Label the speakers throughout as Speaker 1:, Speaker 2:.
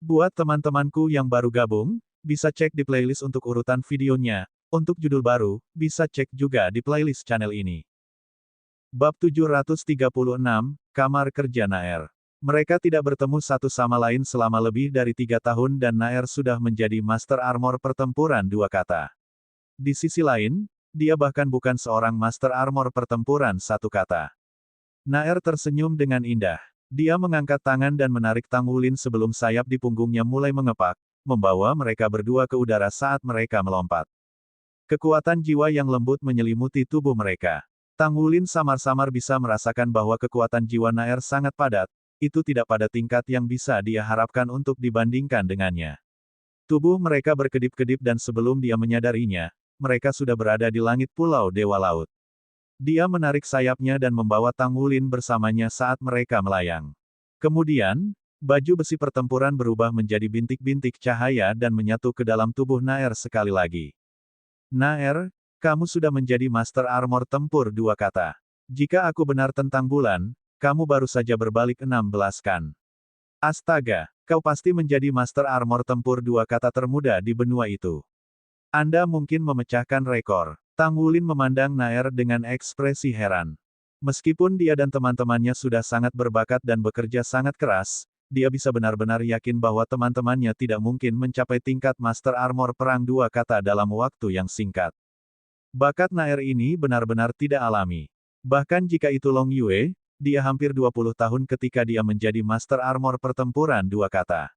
Speaker 1: Buat teman-temanku yang baru gabung, bisa cek di playlist untuk urutan videonya. Untuk judul baru, bisa cek juga di playlist channel ini. Bab 736, Kamar Kerja Naer. Mereka tidak bertemu satu sama lain selama lebih dari 3 tahun dan Naer sudah menjadi Master Armor Pertempuran dua kata. Di sisi lain, dia bahkan bukan seorang Master Armor Pertempuran satu kata. Naer tersenyum dengan indah. Dia mengangkat tangan dan menarik Tang Wulin sebelum sayap di punggungnya mulai mengepak, membawa mereka berdua ke udara saat mereka melompat. Kekuatan jiwa yang lembut menyelimuti tubuh mereka. Tang Wulin samar-samar bisa merasakan bahwa kekuatan jiwa Naer sangat padat, itu tidak pada tingkat yang bisa dia harapkan untuk dibandingkan dengannya. Tubuh mereka berkedip-kedip dan sebelum dia menyadarinya, mereka sudah berada di langit Pulau Dewa Laut. Dia menarik sayapnya dan membawa Tang Wulin bersamanya saat mereka melayang. Kemudian, baju besi pertempuran berubah menjadi bintik-bintik cahaya dan menyatu ke dalam tubuh Naer sekali lagi. Naer, kamu sudah menjadi Master Armor Tempur dua kata. Jika aku benar tentang bulan, kamu baru saja berbalik 16 kan. Astaga, kau pasti menjadi Master Armor Tempur dua kata termuda di benua itu. Anda mungkin memecahkan rekor. Tang Wulin memandang Naer dengan ekspresi heran. Meskipun dia dan teman-temannya sudah sangat berbakat dan bekerja sangat keras, dia bisa benar-benar yakin bahwa teman-temannya tidak mungkin mencapai tingkat Master Armor Perang dua kata dalam waktu yang singkat. Bakat Naer ini benar-benar tidak alami. Bahkan jika itu Long Yue, dia hampir 20 tahun ketika dia menjadi Master Armor Pertempuran dua kata.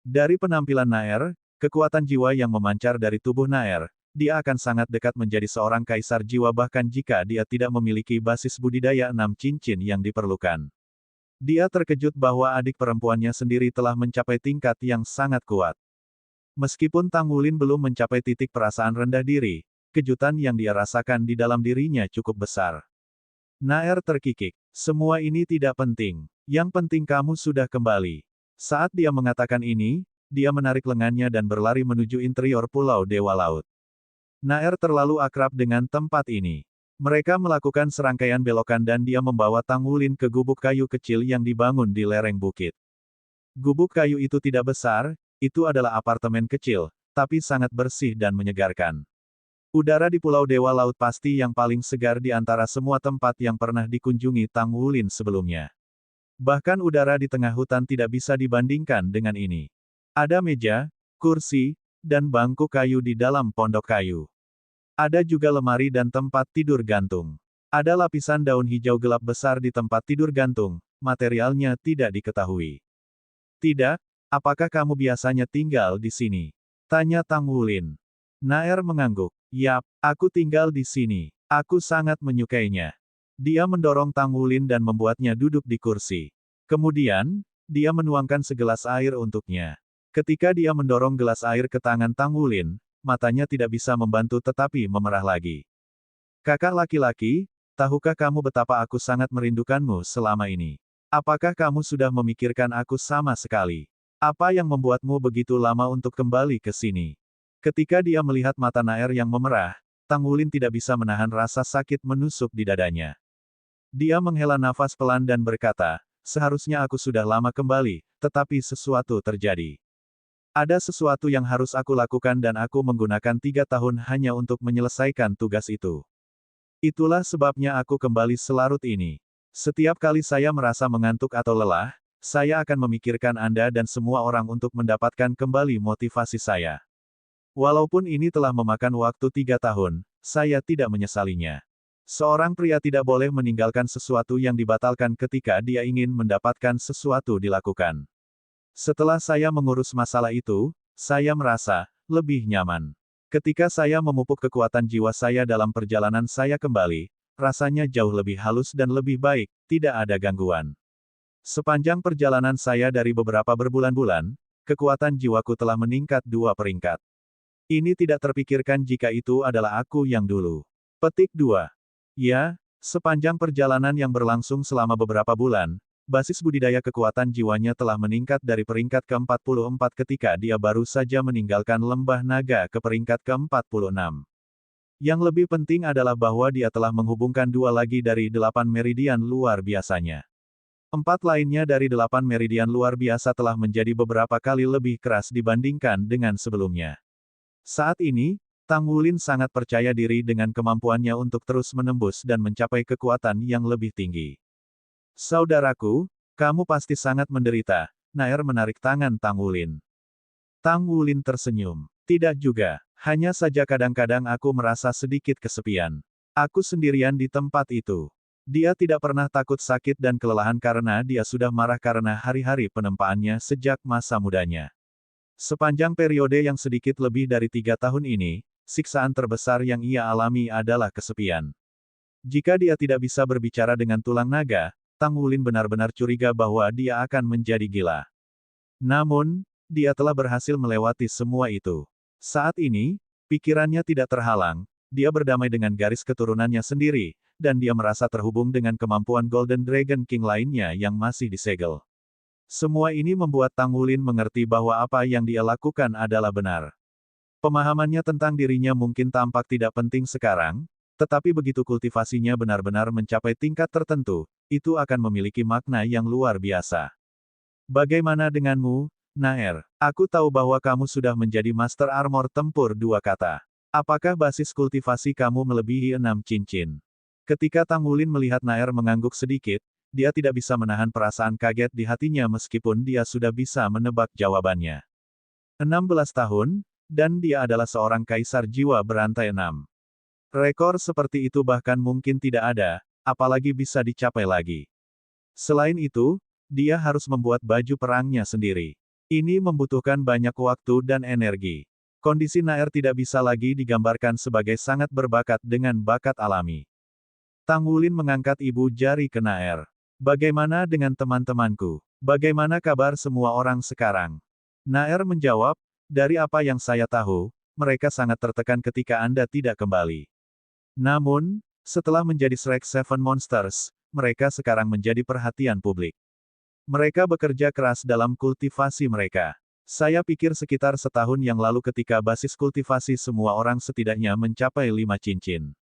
Speaker 1: Dari penampilan Naer, kekuatan jiwa yang memancar dari tubuh Naer, dia akan sangat dekat menjadi seorang kaisar jiwa bahkan jika dia tidak memiliki basis budidaya 6 cincin yang diperlukan. Dia terkejut bahwa adik perempuannya sendiri telah mencapai tingkat yang sangat kuat. Meskipun Tang Wulin belum mencapai titik perasaan rendah diri, kejutan yang dia rasakan di dalam dirinya cukup besar. Naer terkikik. Semua ini tidak penting. Yang penting kamu sudah kembali. Saat dia mengatakan ini, dia menarik lengannya dan berlari menuju interior Pulau Dewa Laut. Naer terlalu akrab dengan tempat ini. Mereka melakukan serangkaian belokan dan dia membawa Tang Wulin ke gubuk kayu kecil yang dibangun di lereng bukit. Gubuk kayu itu tidak besar, itu adalah apartemen kecil, tapi sangat bersih dan menyegarkan. Udara di Pulau Dewa Laut pasti yang paling segar di antara semua tempat yang pernah dikunjungi Tang Wulin sebelumnya. Bahkan udara di tengah hutan tidak bisa dibandingkan dengan ini. Ada meja, kursi, dan bangku kayu di dalam pondok kayu. Ada juga lemari dan tempat tidur gantung. Ada lapisan daun hijau gelap besar di tempat tidur gantung, materialnya tidak diketahui. Tidak, apakah kamu biasanya tinggal di sini? Tanya Tang Wulin. Naer mengangguk. Yap, aku tinggal di sini. Aku sangat menyukainya. Dia mendorong Tang Wulin dan membuatnya duduk di kursi. Kemudian, dia menuangkan segelas air untuknya. Ketika dia mendorong gelas air ke tangan Tang Wulin, matanya tidak bisa membantu tetapi memerah lagi. Kakak laki-laki, tahukah kamu betapa aku sangat merindukanmu selama ini? Apakah kamu sudah memikirkan aku sama sekali? Apa yang membuatmu begitu lama untuk kembali ke sini? Ketika dia melihat mata Naer yang memerah, Tang Wulin tidak bisa menahan rasa sakit menusuk di dadanya. Dia menghela nafas pelan dan berkata, seharusnya aku sudah lama kembali, tetapi sesuatu terjadi. Ada sesuatu yang harus aku lakukan dan aku menggunakan 3 tahun hanya untuk menyelesaikan tugas itu. Itulah sebabnya aku kembali selarut ini. Setiap kali saya merasa mengantuk atau lelah, saya akan memikirkan Anda dan semua orang untuk mendapatkan kembali motivasi saya. Walaupun ini telah memakan waktu 3 tahun, saya tidak menyesalinya. Seorang pria tidak boleh meninggalkan sesuatu yang dibatalkan ketika dia ingin mendapatkan sesuatu dilakukan. Setelah saya mengurus masalah itu, saya merasa lebih nyaman. Ketika saya memupuk kekuatan jiwa saya dalam perjalanan saya kembali, rasanya jauh lebih halus dan lebih baik, tidak ada gangguan. Sepanjang perjalanan saya dari beberapa berbulan-bulan, kekuatan jiwaku telah meningkat 2 peringkat. Ini tidak terpikirkan jika itu adalah aku yang dulu. Petik 2. Ya, sepanjang perjalanan yang berlangsung selama beberapa bulan, basis budidaya kekuatan jiwanya telah meningkat dari peringkat ke-44 ketika dia baru saja meninggalkan lembah naga ke peringkat ke-46. Yang lebih penting adalah bahwa dia telah menghubungkan 2 lagi dari 8 meridian luar biasanya. 4 lainnya dari 8 meridian luar biasa telah menjadi beberapa kali lebih keras dibandingkan dengan sebelumnya. Saat ini, Tang Wulin sangat percaya diri dengan kemampuannya untuk terus menembus dan mencapai kekuatan yang lebih tinggi. Saudaraku, kamu pasti sangat menderita. Naer menarik tangan Tang Wulin. Tang Wulin tersenyum. Tidak juga, hanya saja kadang-kadang aku merasa sedikit kesepian. Aku sendirian di tempat itu. Dia tidak pernah takut sakit dan kelelahan karena dia sudah marah karena hari-hari penempaannya sejak masa mudanya. Sepanjang periode yang sedikit lebih dari 3 tahun ini, siksaan terbesar yang ia alami adalah kesepian. Jika dia tidak bisa berbicara dengan tulang naga, Tang Wulin benar-benar curiga bahwa dia akan menjadi gila. Namun, dia telah berhasil melewati semua itu. Saat ini, pikirannya tidak terhalang, dia berdamai dengan garis keturunannya sendiri, dan dia merasa terhubung dengan kemampuan Golden Dragon King lainnya yang masih disegel. Semua ini membuat Tang Wulin mengerti bahwa apa yang dia lakukan adalah benar. Pemahamannya tentang dirinya mungkin tampak tidak penting sekarang, tetapi begitu kultivasinya benar-benar mencapai tingkat tertentu, itu akan memiliki makna yang luar biasa. Bagaimana denganmu, Naer? Aku tahu bahwa kamu sudah menjadi Master Armor Tempur 2 kata. Apakah basis kultivasi kamu melebihi 6 cincin? Ketika Tang Wulin melihat Naer mengangguk sedikit, dia tidak bisa menahan perasaan kaget di hatinya meskipun dia sudah bisa menebak jawabannya. 16 tahun, dan dia adalah seorang kaisar jiwa berantai 6. Rekor seperti itu bahkan mungkin tidak ada, apalagi bisa dicapai lagi. Selain itu, dia harus membuat baju perangnya sendiri. Ini membutuhkan banyak waktu dan energi. Kondisi Naer tidak bisa lagi digambarkan sebagai sangat berbakat dengan bakat alami. Tang Wulin mengangkat ibu jari ke Naer. Bagaimana dengan teman-temanku? Bagaimana kabar semua orang sekarang? Naer menjawab, dari apa yang saya tahu, mereka sangat tertekan ketika Anda tidak kembali. Namun, setelah menjadi Shrek Seven Monsters, mereka sekarang menjadi perhatian publik. Mereka bekerja keras dalam kultivasi mereka. Saya pikir sekitar setahun yang lalu ketika basis kultivasi semua orang setidaknya mencapai 5 cincin.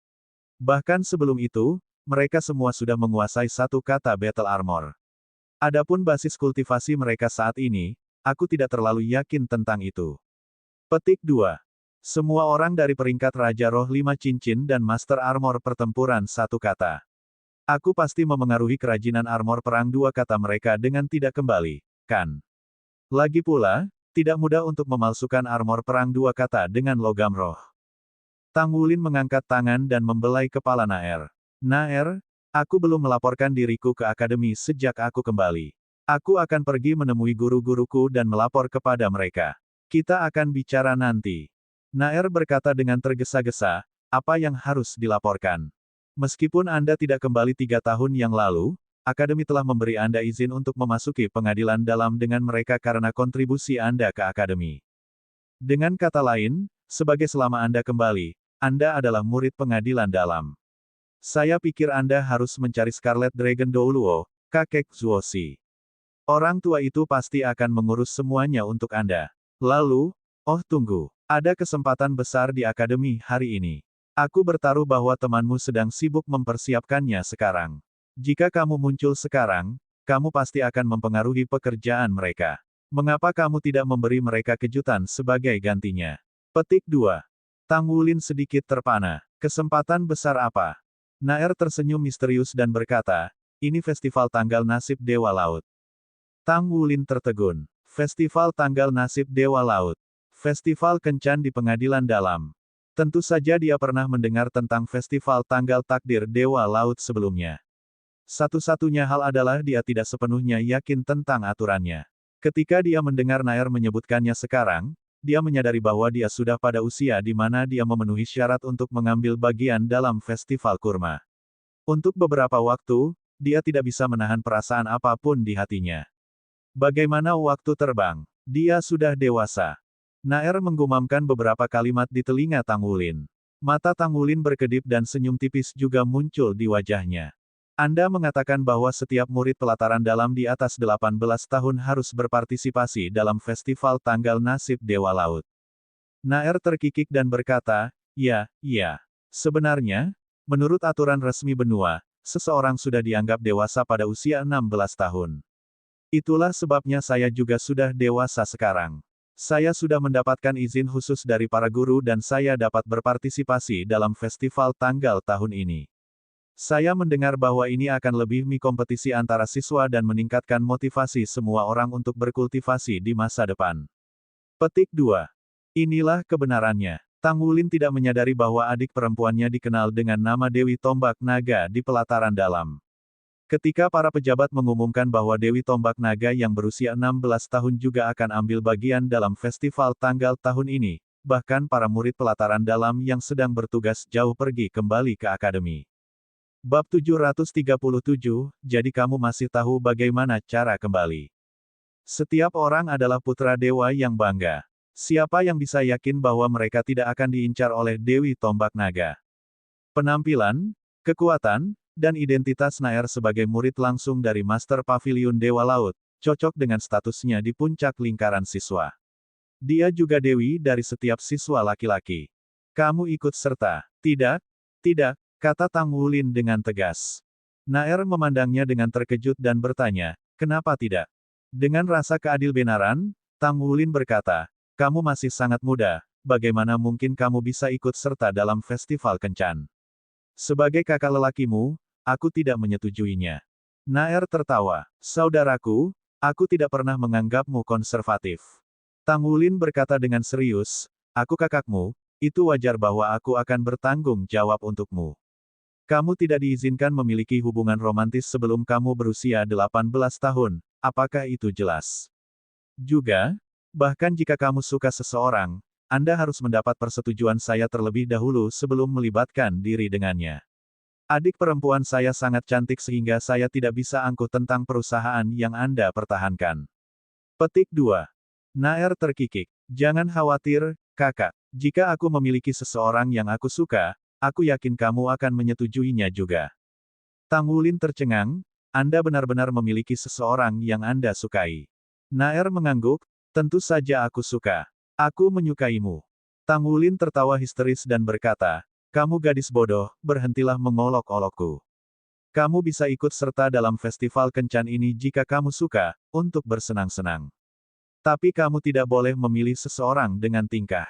Speaker 1: Bahkan sebelum itu, mereka semua sudah menguasai 1 kata Battle Armor. Adapun basis kultivasi mereka saat ini, aku tidak terlalu yakin tentang itu. Petik 2. Semua orang dari peringkat Raja Roh 5 cincin dan Master Armor pertempuran 1 kata. Aku pasti memengaruhi kerajinan armor perang 2 kata mereka dengan tidak kembali, kan? Lagi pula, tidak mudah untuk memalsukan armor perang 2 kata dengan logam roh. Tang Wulin mengangkat tangan dan membelai kepala Naer. Naer, aku belum melaporkan diriku ke akademi sejak aku kembali. Aku akan pergi menemui guru-guruku dan melapor kepada mereka. Kita akan bicara nanti. Naer berkata dengan tergesa-gesa, apa yang harus dilaporkan? Meskipun Anda tidak kembali 3 tahun yang lalu, akademi telah memberi Anda izin untuk memasuki pengadilan dalam dengan mereka karena kontribusi Anda ke akademi. Dengan kata lain, sebagai selama Anda kembali, Anda adalah murid pengadilan dalam. Saya pikir Anda harus mencari Scarlet Dragon Douluo, kakek Zuoshi. Orang tua itu pasti akan mengurus semuanya untuk Anda. Lalu, oh tunggu, ada kesempatan besar di akademi hari ini. Aku bertaruh bahwa temanmu sedang sibuk mempersiapkannya sekarang. Jika kamu muncul sekarang, kamu pasti akan mempengaruhi pekerjaan mereka. Mengapa kamu tidak memberi mereka kejutan sebagai gantinya? Petik 2. Tang Wulin sedikit terpana. Kesempatan besar apa? Naer tersenyum misterius dan berkata, ini festival tanggal nasib Dewa Laut. Tang Wulin tertegun. Festival tanggal nasib Dewa Laut. Festival kencan di pengadilan dalam. Tentu saja dia pernah mendengar tentang festival tanggal takdir Dewa Laut sebelumnya. Satu-satunya hal adalah dia tidak sepenuhnya yakin tentang aturannya. Ketika dia mendengar Naer menyebutkannya sekarang, dia menyadari bahwa dia sudah pada usia di mana dia memenuhi syarat untuk mengambil bagian dalam festival kurma. Untuk beberapa waktu, dia tidak bisa menahan perasaan apapun di hatinya. Bagaimana waktu terbang? Dia sudah dewasa. Naer menggumamkan beberapa kalimat di telinga Tang Wulin. Mata Tang Wulin berkedip dan senyum tipis juga muncul di wajahnya. Anda mengatakan bahwa setiap murid pelataran dalam di atas 18 tahun harus berpartisipasi dalam festival tanggal nasib Dewa Laut. Naer terkikik dan berkata, ya, iya. Sebenarnya, menurut aturan resmi benua, seseorang sudah dianggap dewasa pada usia 16 tahun. Itulah sebabnya saya juga sudah dewasa sekarang. Saya sudah mendapatkan izin khusus dari para guru dan saya dapat berpartisipasi dalam festival tanggal tahun ini. Saya mendengar bahwa ini akan lebih kompetisi antara siswa dan meningkatkan motivasi semua orang untuk berkultivasi di masa depan. Petik 2. Inilah kebenarannya. Tang Wulin tidak menyadari bahwa adik perempuannya dikenal dengan nama Dewi Tombak Naga di pelataran dalam. Ketika para pejabat mengumumkan bahwa Dewi Tombak Naga yang berusia 16 tahun juga akan ambil bagian dalam festival tanggal tahun ini, bahkan para murid pelataran dalam yang sedang bertugas jauh pergi kembali ke akademi. Bab 737, jadi kamu masih tahu bagaimana cara kembali. Setiap orang adalah putra dewa yang bangga. Siapa yang bisa yakin bahwa mereka tidak akan diincar oleh Dewi Tombak Naga? Penampilan, kekuatan, dan identitas Naer sebagai murid langsung dari Master Pavilion Dewa Laut, cocok dengan statusnya di puncak lingkaran siswa. Dia juga dewi dari setiap siswa laki-laki. Kamu ikut serta? Tidak, tidak, kata Tang Wulin dengan tegas. Naer memandangnya dengan terkejut dan bertanya, kenapa tidak? Dengan rasa keadilbenaran, Tang Wulin berkata, kamu masih sangat muda, bagaimana mungkin kamu bisa ikut serta dalam festival kencan? Sebagai kakak lelakimu, aku tidak menyetujuinya. Naer tertawa, saudaraku, aku tidak pernah menganggapmu konservatif. Tang Wulin berkata dengan serius, aku kakakmu, itu wajar bahwa aku akan bertanggung jawab untukmu. Kamu tidak diizinkan memiliki hubungan romantis sebelum kamu berusia 18 tahun, apakah itu jelas? Juga, bahkan jika kamu suka seseorang, Anda harus mendapat persetujuan saya terlebih dahulu sebelum melibatkan diri dengannya. Adik perempuan saya sangat cantik sehingga saya tidak bisa angkuh tentang perusahaan yang Anda pertahankan. Petik 2. Naer terkikik. Jangan khawatir, kakak. Jika aku memiliki seseorang yang aku suka, aku yakin kamu akan menyetujuinya juga. Tang Wulin tercengang, Anda benar-benar memiliki seseorang yang Anda sukai. Naer mengangguk, tentu saja aku suka. Aku menyukaimu. Tang Wulin tertawa histeris dan berkata, kamu gadis bodoh, berhentilah mengolok-olokku. Kamu bisa ikut serta dalam festival kencan ini jika kamu suka, untuk bersenang-senang. Tapi kamu tidak boleh memilih seseorang dengan tingkah.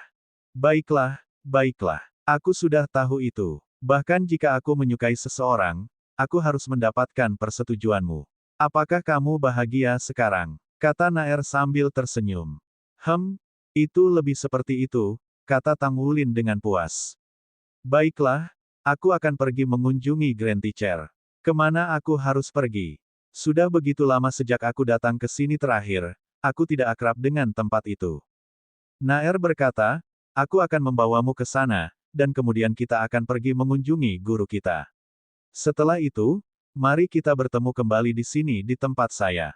Speaker 1: Baiklah, baiklah. Aku sudah tahu itu. Bahkan jika aku menyukai seseorang, aku harus mendapatkan persetujuanmu. Apakah kamu bahagia sekarang? Kata Naer sambil tersenyum. Itu lebih seperti itu, kata Tang Wulin dengan puas. Baiklah, aku akan pergi mengunjungi Grand Teacher. Kemana aku harus pergi? Sudah begitu lama sejak aku datang ke sini terakhir, aku tidak akrab dengan tempat itu. Naer berkata, aku akan membawamu ke sana, dan kemudian kita akan pergi mengunjungi guru kita. Setelah itu, mari kita bertemu kembali di sini di tempat saya.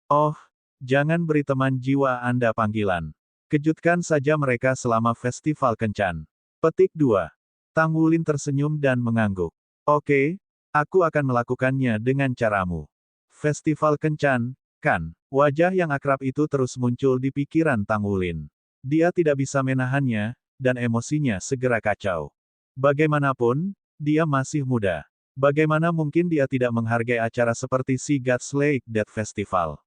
Speaker 1: Oh, jangan beri teman jiwa Anda panggilan. Kejutkan saja mereka selama festival kencan. Petik 2. Tang Wulin tersenyum dan mengangguk. Oke, aku akan melakukannya dengan caramu. Festival kencan, kan? Wajah yang akrab itu terus muncul di pikiran Tang Wulin. Dia tidak bisa menahannya, dan emosinya segera kacau. Bagaimanapun, dia masih muda. Bagaimana mungkin dia tidak menghargai acara seperti si God's Lake Death Festival?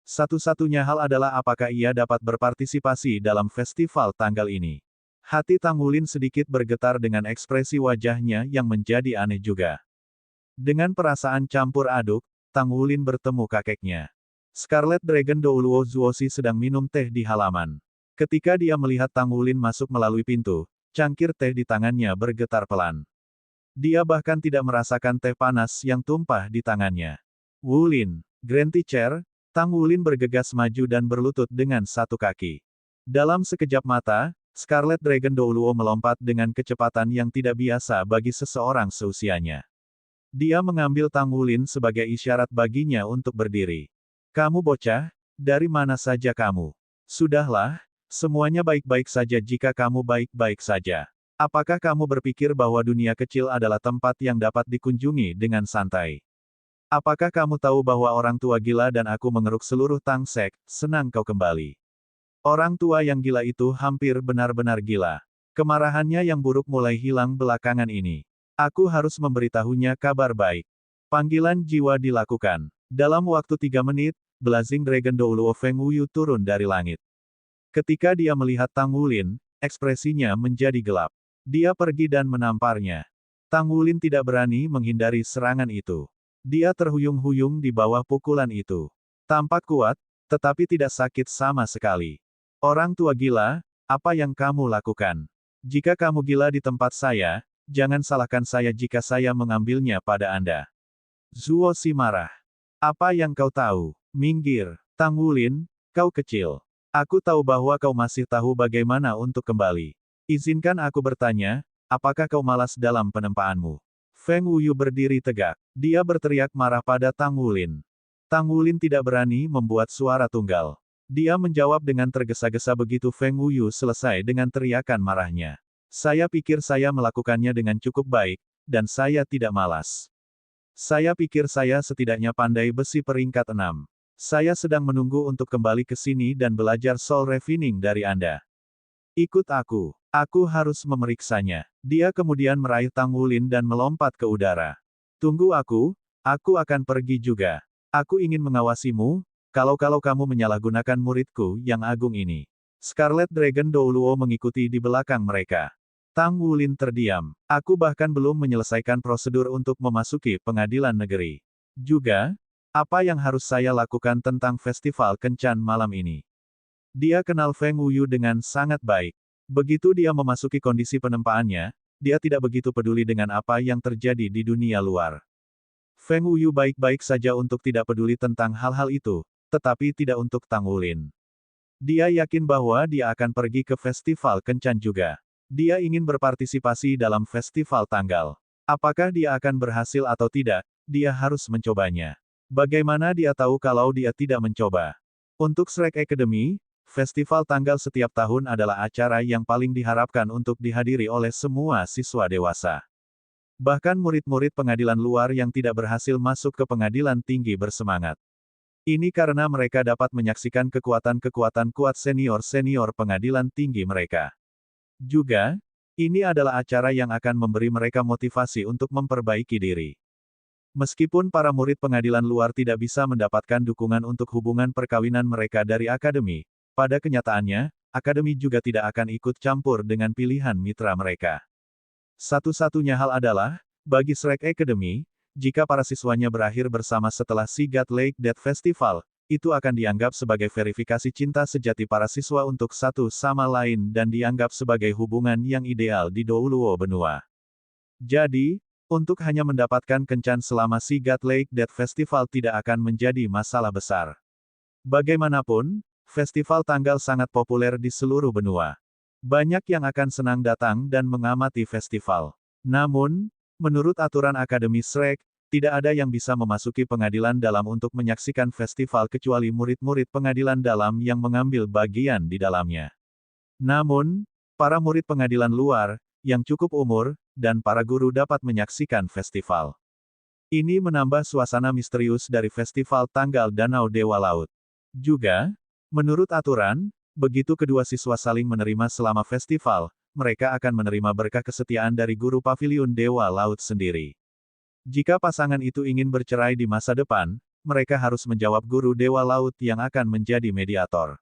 Speaker 1: Satu-satunya hal adalah apakah ia dapat berpartisipasi dalam festival tanggal ini. Hati Tang Wulin sedikit bergetar dengan ekspresi wajahnya yang menjadi aneh juga. Dengan perasaan campur aduk, Tang Wulin bertemu kakeknya. Scarlet Dragon Douluo Zuosi sedang minum teh di halaman. Ketika dia melihat Tang Wulin masuk melalui pintu, cangkir teh di tangannya bergetar pelan. Dia bahkan tidak merasakan teh panas yang tumpah di tangannya. Wulin, Grand Teacher, Tang Wulin bergegas maju dan berlutut dengan satu kaki. Dalam sekejap mata, Scarlet Dragon Douluo melompat dengan kecepatan yang tidak biasa bagi seseorang seusianya. Dia mengambil Tang Wulin sebagai isyarat baginya untuk berdiri. Kamu bocah, dari mana saja kamu? Sudahlah, semuanya baik-baik saja jika kamu baik-baik saja. Apakah kamu berpikir bahwa dunia kecil adalah tempat yang dapat dikunjungi dengan santai? Apakah kamu tahu bahwa orang tua gila dan aku mengeruk seluruh Tangsek, senang kau kembali. Orang tua yang gila itu hampir benar-benar gila. Kemarahannya yang buruk mulai hilang belakangan ini. Aku harus memberitahunya kabar baik. Panggilan jiwa dilakukan. Dalam waktu 3 menit, Blazing Dragon Douluo Feng Wuyu turun dari langit. Ketika dia melihat Tang Wulin, ekspresinya menjadi gelap. Dia pergi dan menamparnya. Tang Wulin tidak berani menghindari serangan itu. Dia terhuyung-huyung di bawah pukulan itu. Tampak kuat, tetapi tidak sakit sama sekali. Orang tua gila, apa yang kamu lakukan? Jika kamu gila di tempat saya, jangan salahkan saya jika saya mengambilnya pada Anda. Zuo Si marah. Apa yang kau tahu? Minggir, Tang Wulin, kau kecil. Aku tahu bahwa kau masih tahu bagaimana untuk kembali. Izinkan aku bertanya, apakah kau malas dalam penempaanmu? Feng Wuyu berdiri tegak. Dia berteriak marah pada Tang Wulin. Tang Wulin tidak berani membuat suara tunggal. Dia menjawab dengan tergesa-gesa begitu Feng Wuyu selesai dengan teriakan marahnya. Saya pikir saya melakukannya dengan cukup baik, dan saya tidak malas. Saya pikir saya setidaknya pandai besi peringkat 6. Saya sedang menunggu untuk kembali ke sini dan belajar soul refining dari Anda. Ikut aku. Aku harus memeriksanya. Dia kemudian meraih Tang Wulin dan melompat ke udara. Tunggu aku akan pergi juga. Aku ingin mengawasimu, kalau kamu menyalahgunakan muridku yang agung ini. Scarlet Dragon Douluo mengikuti di belakang mereka. Tang Wulin terdiam. Aku bahkan belum menyelesaikan prosedur untuk memasuki pengadilan negeri. Juga, apa yang harus saya lakukan tentang festival kencan malam ini? Dia kenal Feng Wuyu dengan sangat baik. Begitu dia memasuki kondisi penempaannya, dia tidak begitu peduli dengan apa yang terjadi di dunia luar. Feng Wuyu baik-baik saja untuk tidak peduli tentang hal-hal itu, tetapi tidak untuk Tang Wulin. Dia yakin bahwa dia akan pergi ke festival kencan juga. Dia ingin berpartisipasi dalam festival tanggal. Apakah dia akan berhasil atau tidak, dia harus mencobanya. Bagaimana dia tahu kalau dia tidak mencoba? Untuk Shrek Academy, festival tanggal setiap tahun adalah acara yang paling diharapkan untuk dihadiri oleh semua siswa dewasa. Bahkan murid-murid pengadilan luar yang tidak berhasil masuk ke pengadilan tinggi bersemangat. Ini karena mereka dapat menyaksikan kekuatan-kekuatan kuat senior-senior pengadilan tinggi mereka. Juga, ini adalah acara yang akan memberi mereka motivasi untuk memperbaiki diri. Meskipun para murid pengadilan luar tidak bisa mendapatkan dukungan untuk hubungan perkawinan mereka dari akademi, pada kenyataannya, akademi juga tidak akan ikut campur dengan pilihan mitra mereka. Satu-satunya hal adalah, bagi Shrek Academy, jika para siswanya berakhir bersama setelah Sigat Lake Death Festival, itu akan dianggap sebagai verifikasi cinta sejati para siswa untuk satu sama lain dan dianggap sebagai hubungan yang ideal di Douluo benua. Jadi, untuk hanya mendapatkan kencan selama Sigat Lake Death Festival tidak akan menjadi masalah besar. Bagaimanapun, festival tanggal sangat populer di seluruh benua. Banyak yang akan senang datang dan mengamati festival. Namun, menurut aturan Akademi Shrek, tidak ada yang bisa memasuki pengadilan dalam untuk menyaksikan festival kecuali murid-murid pengadilan dalam yang mengambil bagian di dalamnya. Namun, para murid pengadilan luar, yang cukup umur, dan para guru dapat menyaksikan festival. Ini menambah suasana misterius dari festival tanggal Danau Dewa Laut. Juga, menurut aturan, begitu kedua siswa saling menerima selama festival, mereka akan menerima berkah kesetiaan dari guru paviliun Dewa Laut sendiri. Jika pasangan itu ingin bercerai di masa depan, mereka harus menjawab guru Dewa Laut yang akan menjadi mediator.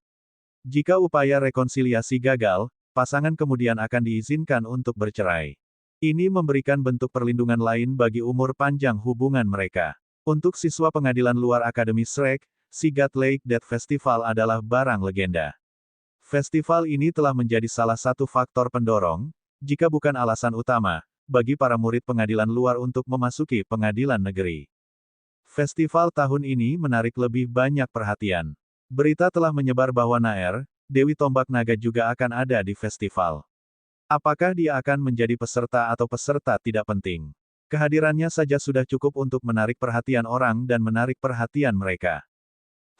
Speaker 1: Jika upaya rekonsiliasi gagal, pasangan kemudian akan diizinkan untuk bercerai. Ini memberikan bentuk perlindungan lain bagi umur panjang hubungan mereka. Untuk siswa pengadilan luar Akademi Shrek, Sigat Lake Death Festival adalah barang legenda. Festival ini telah menjadi salah satu faktor pendorong, jika bukan alasan utama, bagi para murid pengadilan luar untuk memasuki pengadilan negeri. Festival tahun ini menarik lebih banyak perhatian. Berita telah menyebar bahwa Naer, Dewi Tombak Naga juga akan ada di festival. Apakah dia akan menjadi peserta atau peserta tidak penting. Kehadirannya saja sudah cukup untuk menarik perhatian orang dan menarik perhatian mereka.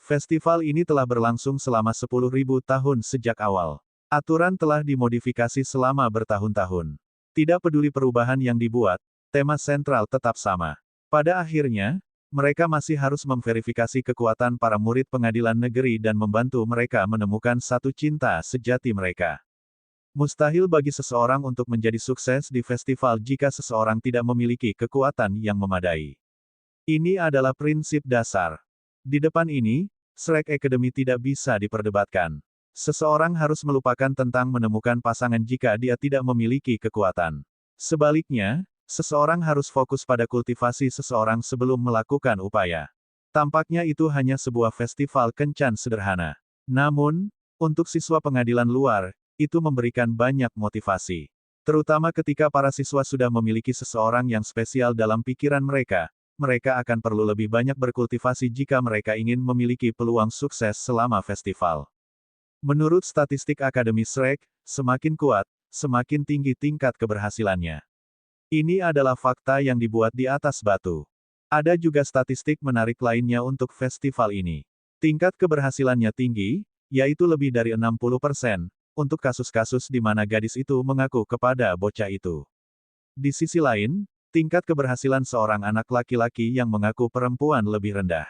Speaker 1: Festival ini telah berlangsung selama 10.000 tahun sejak awal. Aturan telah dimodifikasi selama bertahun-tahun. Tidak peduli perubahan yang dibuat, tema sentral tetap sama. Pada akhirnya, mereka masih harus memverifikasi kekuatan para murid pengadilan negeri dan membantu mereka menemukan satu cinta sejati mereka. Mustahil bagi seseorang untuk menjadi sukses di festival jika seseorang tidak memiliki kekuatan yang memadai. Ini adalah prinsip dasar. Di depan ini, Shrek Academy tidak bisa diperdebatkan. Seseorang harus melupakan tentang menemukan pasangan jika dia tidak memiliki kekuatan. Sebaliknya, seseorang harus fokus pada kultivasi seseorang sebelum melakukan upaya. Tampaknya itu hanya sebuah festival kencan sederhana. Namun, untuk siswa pengadilan luar, itu memberikan banyak motivasi. Terutama ketika para siswa sudah memiliki seseorang yang spesial dalam pikiran mereka, mereka akan perlu lebih banyak berkultivasi jika mereka ingin memiliki peluang sukses selama festival. Menurut statistik Akademi Shrek, semakin kuat, semakin tinggi tingkat keberhasilannya. Ini adalah fakta yang dibuat di atas batu. Ada juga statistik menarik lainnya untuk festival ini. Tingkat keberhasilannya tinggi, yaitu lebih dari 60%, untuk kasus-kasus di mana gadis itu mengaku kepada bocah itu. Di sisi lain, tingkat keberhasilan seorang anak laki-laki yang mengaku perempuan lebih rendah.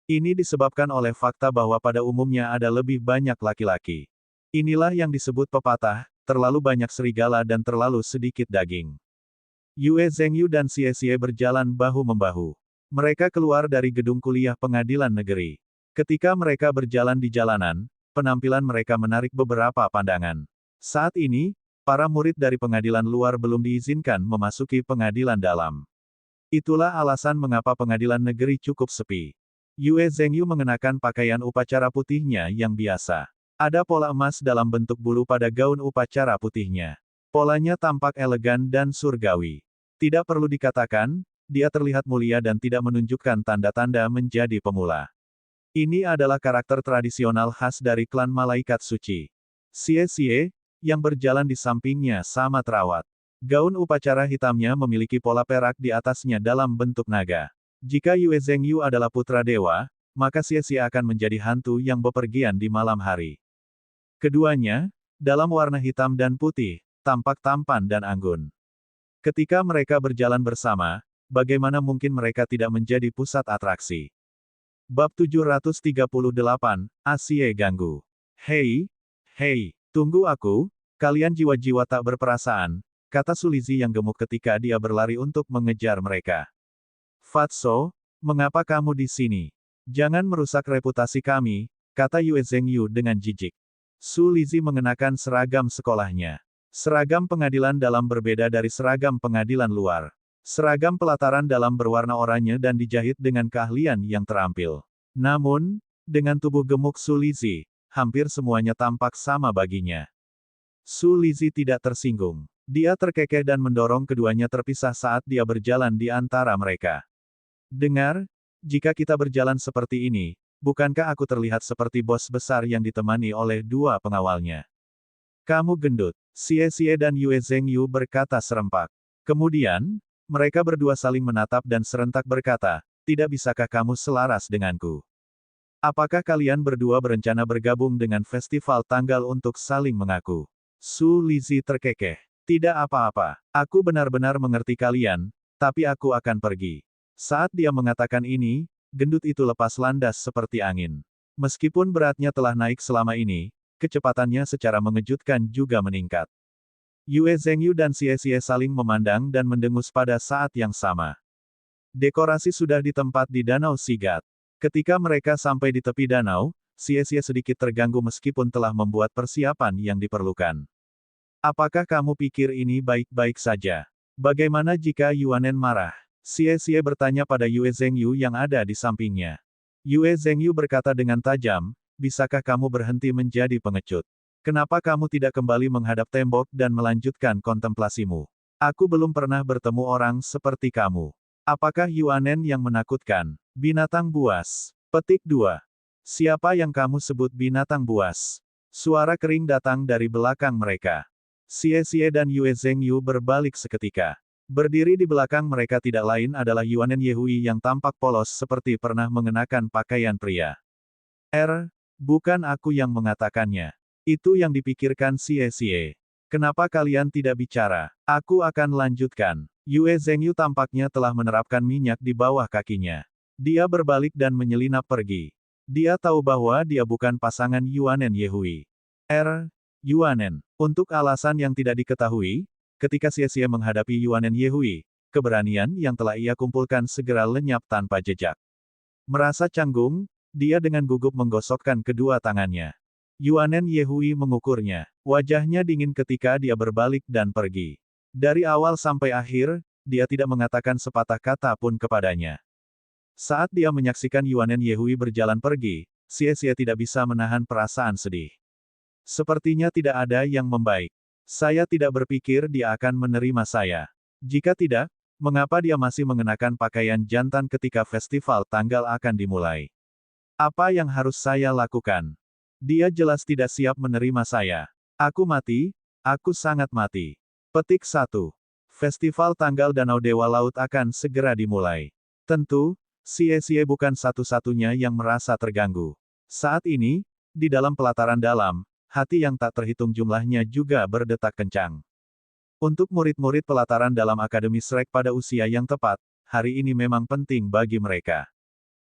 Speaker 1: Ini disebabkan oleh fakta bahwa pada umumnya ada lebih banyak laki-laki. Inilah yang disebut pepatah, terlalu banyak serigala dan terlalu sedikit daging. Yue Zhengyu dan Xie Xie berjalan bahu-membahu. Mereka keluar dari gedung kuliah pengadilan negeri. Ketika mereka berjalan di jalanan, penampilan mereka menarik beberapa pandangan. Saat ini, para murid dari pengadilan luar belum diizinkan memasuki pengadilan dalam. Itulah alasan mengapa pengadilan negeri cukup sepi. Yue Zhengyu mengenakan pakaian upacara putihnya yang biasa. Ada pola emas dalam bentuk bulu pada gaun upacara putihnya. Polanya tampak elegan dan surgawi. Tidak perlu dikatakan, dia terlihat mulia dan tidak menunjukkan tanda-tanda menjadi pemula. Ini adalah karakter tradisional khas dari klan malaikat suci. Xie Xie, yang berjalan di sampingnya sama terawat. Gaun upacara hitamnya memiliki pola perak di atasnya dalam bentuk naga. Jika Yue Zhengyu adalah putra dewa, maka Xie Xie akan menjadi hantu yang bepergian di malam hari. Keduanya, dalam warna hitam dan putih, tampak tampan dan anggun. Ketika mereka berjalan bersama, bagaimana mungkin mereka tidak menjadi pusat atraksi? Bab 738, Asie ganggu. Hei, tunggu aku, kalian jiwa-jiwa tak berperasaan, kata Sulizi yang gemuk ketika dia berlari untuk mengejar mereka. Fatso, mengapa kamu di sini? Jangan merusak reputasi kami, kata Yue Zhengyu dengan jijik. Sulizi mengenakan seragam sekolahnya. Seragam pengadilan dalam berbeda dari seragam pengadilan luar. Seragam pelataran dalam berwarna oranye dan dijahit dengan keahlian yang terampil. Namun, dengan tubuh gemuk Sulizi, hampir semuanya tampak sama baginya. Sulizi tidak tersinggung. Dia terkekeh dan mendorong keduanya terpisah saat dia berjalan di antara mereka. Dengar, jika kita berjalan seperti ini, bukankah aku terlihat seperti bos besar yang ditemani oleh dua pengawalnya? Kamu gendut. Xie Xie dan Yue Zhengyu berkata serempak. Kemudian, mereka berdua saling menatap dan serentak berkata, tidak bisakah kamu selaras denganku? Apakah kalian berdua berencana bergabung dengan festival tanggal untuk saling mengaku? Su Lizi terkekeh. Tidak apa-apa, aku benar-benar mengerti kalian, tapi aku akan pergi. Saat dia mengatakan ini, gendut itu lepas landas seperti angin. Meskipun beratnya telah naik selama ini, kecepatannya secara mengejutkan juga meningkat. Yue Zhengyu dan Xie Xie saling memandang dan mendengus pada saat yang sama. Dekorasi sudah ditempat di Danau Sigat. Ketika mereka sampai di tepi danau, Xie Xie sedikit terganggu meskipun telah membuat persiapan yang diperlukan. Apakah kamu pikir ini baik-baik saja? Bagaimana jika Yuanen marah? Xie Xie bertanya pada Yue Zhengyu yang ada di sampingnya. Yue Zhengyu berkata dengan tajam, bisakah kamu berhenti menjadi pengecut? Kenapa kamu tidak kembali menghadap tembok dan melanjutkan kontemplasimu? Aku belum pernah bertemu orang seperti kamu. Apakah Yuanen yang menakutkan? Binatang buas. Petik 2. Siapa yang kamu sebut binatang buas? Suara kering datang dari belakang mereka. Xie Xie dan Yue Zhengyu berbalik seketika. Berdiri di belakang mereka tidak lain adalah Yuanen Yehui yang tampak polos seperti pernah mengenakan pakaian pria. Bukan aku yang mengatakannya. Itu yang dipikirkan Xie Xie. Kenapa kalian tidak bicara? Aku akan lanjutkan. Yue Zhengyu tampaknya telah menerapkan minyak di bawah kakinya. Dia berbalik dan menyelinap pergi. Dia tahu bahwa dia bukan pasangan Yuanen Yehui. Yuanen. Untuk alasan yang tidak diketahui, ketika Xie Xie menghadapi Yuanen Yehui, keberanian yang telah ia kumpulkan segera lenyap tanpa jejak. Merasa canggung, dia dengan gugup menggosokkan kedua tangannya. Yuanen Yehui mengukurnya. Wajahnya dingin ketika dia berbalik dan pergi. Dari awal sampai akhir, dia tidak mengatakan sepatah kata pun kepadanya. Saat dia menyaksikan Yuanen Yehui berjalan pergi, Xie tidak bisa menahan perasaan sedih. Sepertinya tidak ada yang membaik. Saya tidak berpikir dia akan menerima saya. Jika tidak, mengapa dia masih mengenakan pakaian jantan ketika festival tanggal akan dimulai? Apa yang harus saya lakukan? Dia jelas tidak siap menerima saya. Aku mati, aku sangat mati. Petik 1. Festival tanggal Danau Dewa Laut akan segera dimulai. Tentu, Xie bukan satu-satunya yang merasa terganggu. Saat ini, di dalam pelataran dalam, hati yang tak terhitung jumlahnya juga berdetak kencang. Untuk murid-murid pelataran dalam Akademi Shrek pada usia yang tepat, hari ini memang penting bagi mereka.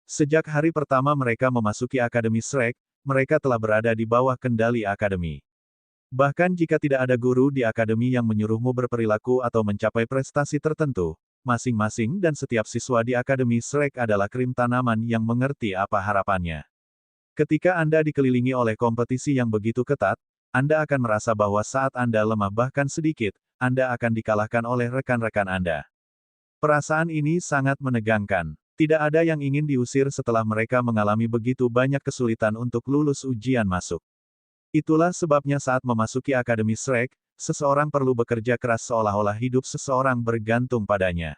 Speaker 1: Sejak hari pertama mereka memasuki Akademi Shrek, mereka telah berada di bawah kendali Akademi. Bahkan jika tidak ada guru di Akademi yang menyuruhmu berperilaku atau mencapai prestasi tertentu, masing-masing dan setiap siswa di Akademi Shrek adalah krim tanaman yang mengerti apa harapannya. Ketika Anda dikelilingi oleh kompetisi yang begitu ketat, Anda akan merasa bahwa saat Anda lemah bahkan sedikit, Anda akan dikalahkan oleh rekan-rekan Anda. Perasaan ini sangat menegangkan. Tidak ada yang ingin diusir setelah mereka mengalami begitu banyak kesulitan untuk lulus ujian masuk. Itulah sebabnya saat memasuki Akademi Shrek, seseorang perlu bekerja keras seolah-olah hidup seseorang bergantung padanya.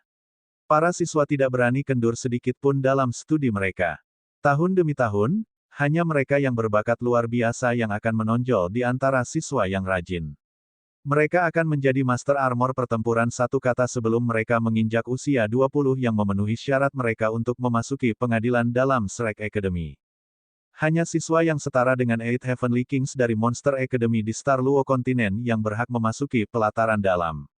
Speaker 1: Para siswa tidak berani kendur sedikit pun dalam studi mereka. Tahun demi tahun, hanya mereka yang berbakat luar biasa yang akan menonjol di antara siswa yang rajin. Mereka akan menjadi Master Armor pertempuran satu kata sebelum mereka menginjak usia 20 yang memenuhi syarat mereka untuk memasuki pengadilan dalam Shrek Academy. Hanya siswa yang setara dengan Eight Heavenly Kings dari Monster Academy di Star Luo Kontinen yang berhak memasuki pelataran dalam.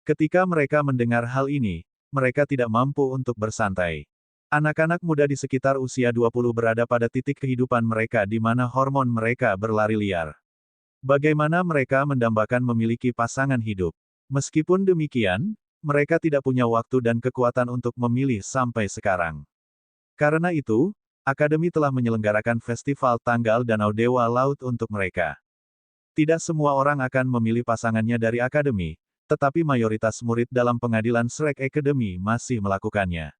Speaker 1: Ketika mereka mendengar hal ini, mereka tidak mampu untuk bersantai. Anak-anak muda di sekitar usia 20 berada pada titik kehidupan mereka di mana hormon mereka berlari liar. Bagaimana mereka mendambakan memiliki pasangan hidup? Meskipun demikian, mereka tidak punya waktu dan kekuatan untuk memilih sampai sekarang. Karena itu, Akademi telah menyelenggarakan festival tanggal Danau Dewa Laut untuk mereka. Tidak semua orang akan memilih pasangannya dari Akademi, tetapi mayoritas murid dalam pengadilan Shrek Academy masih melakukannya.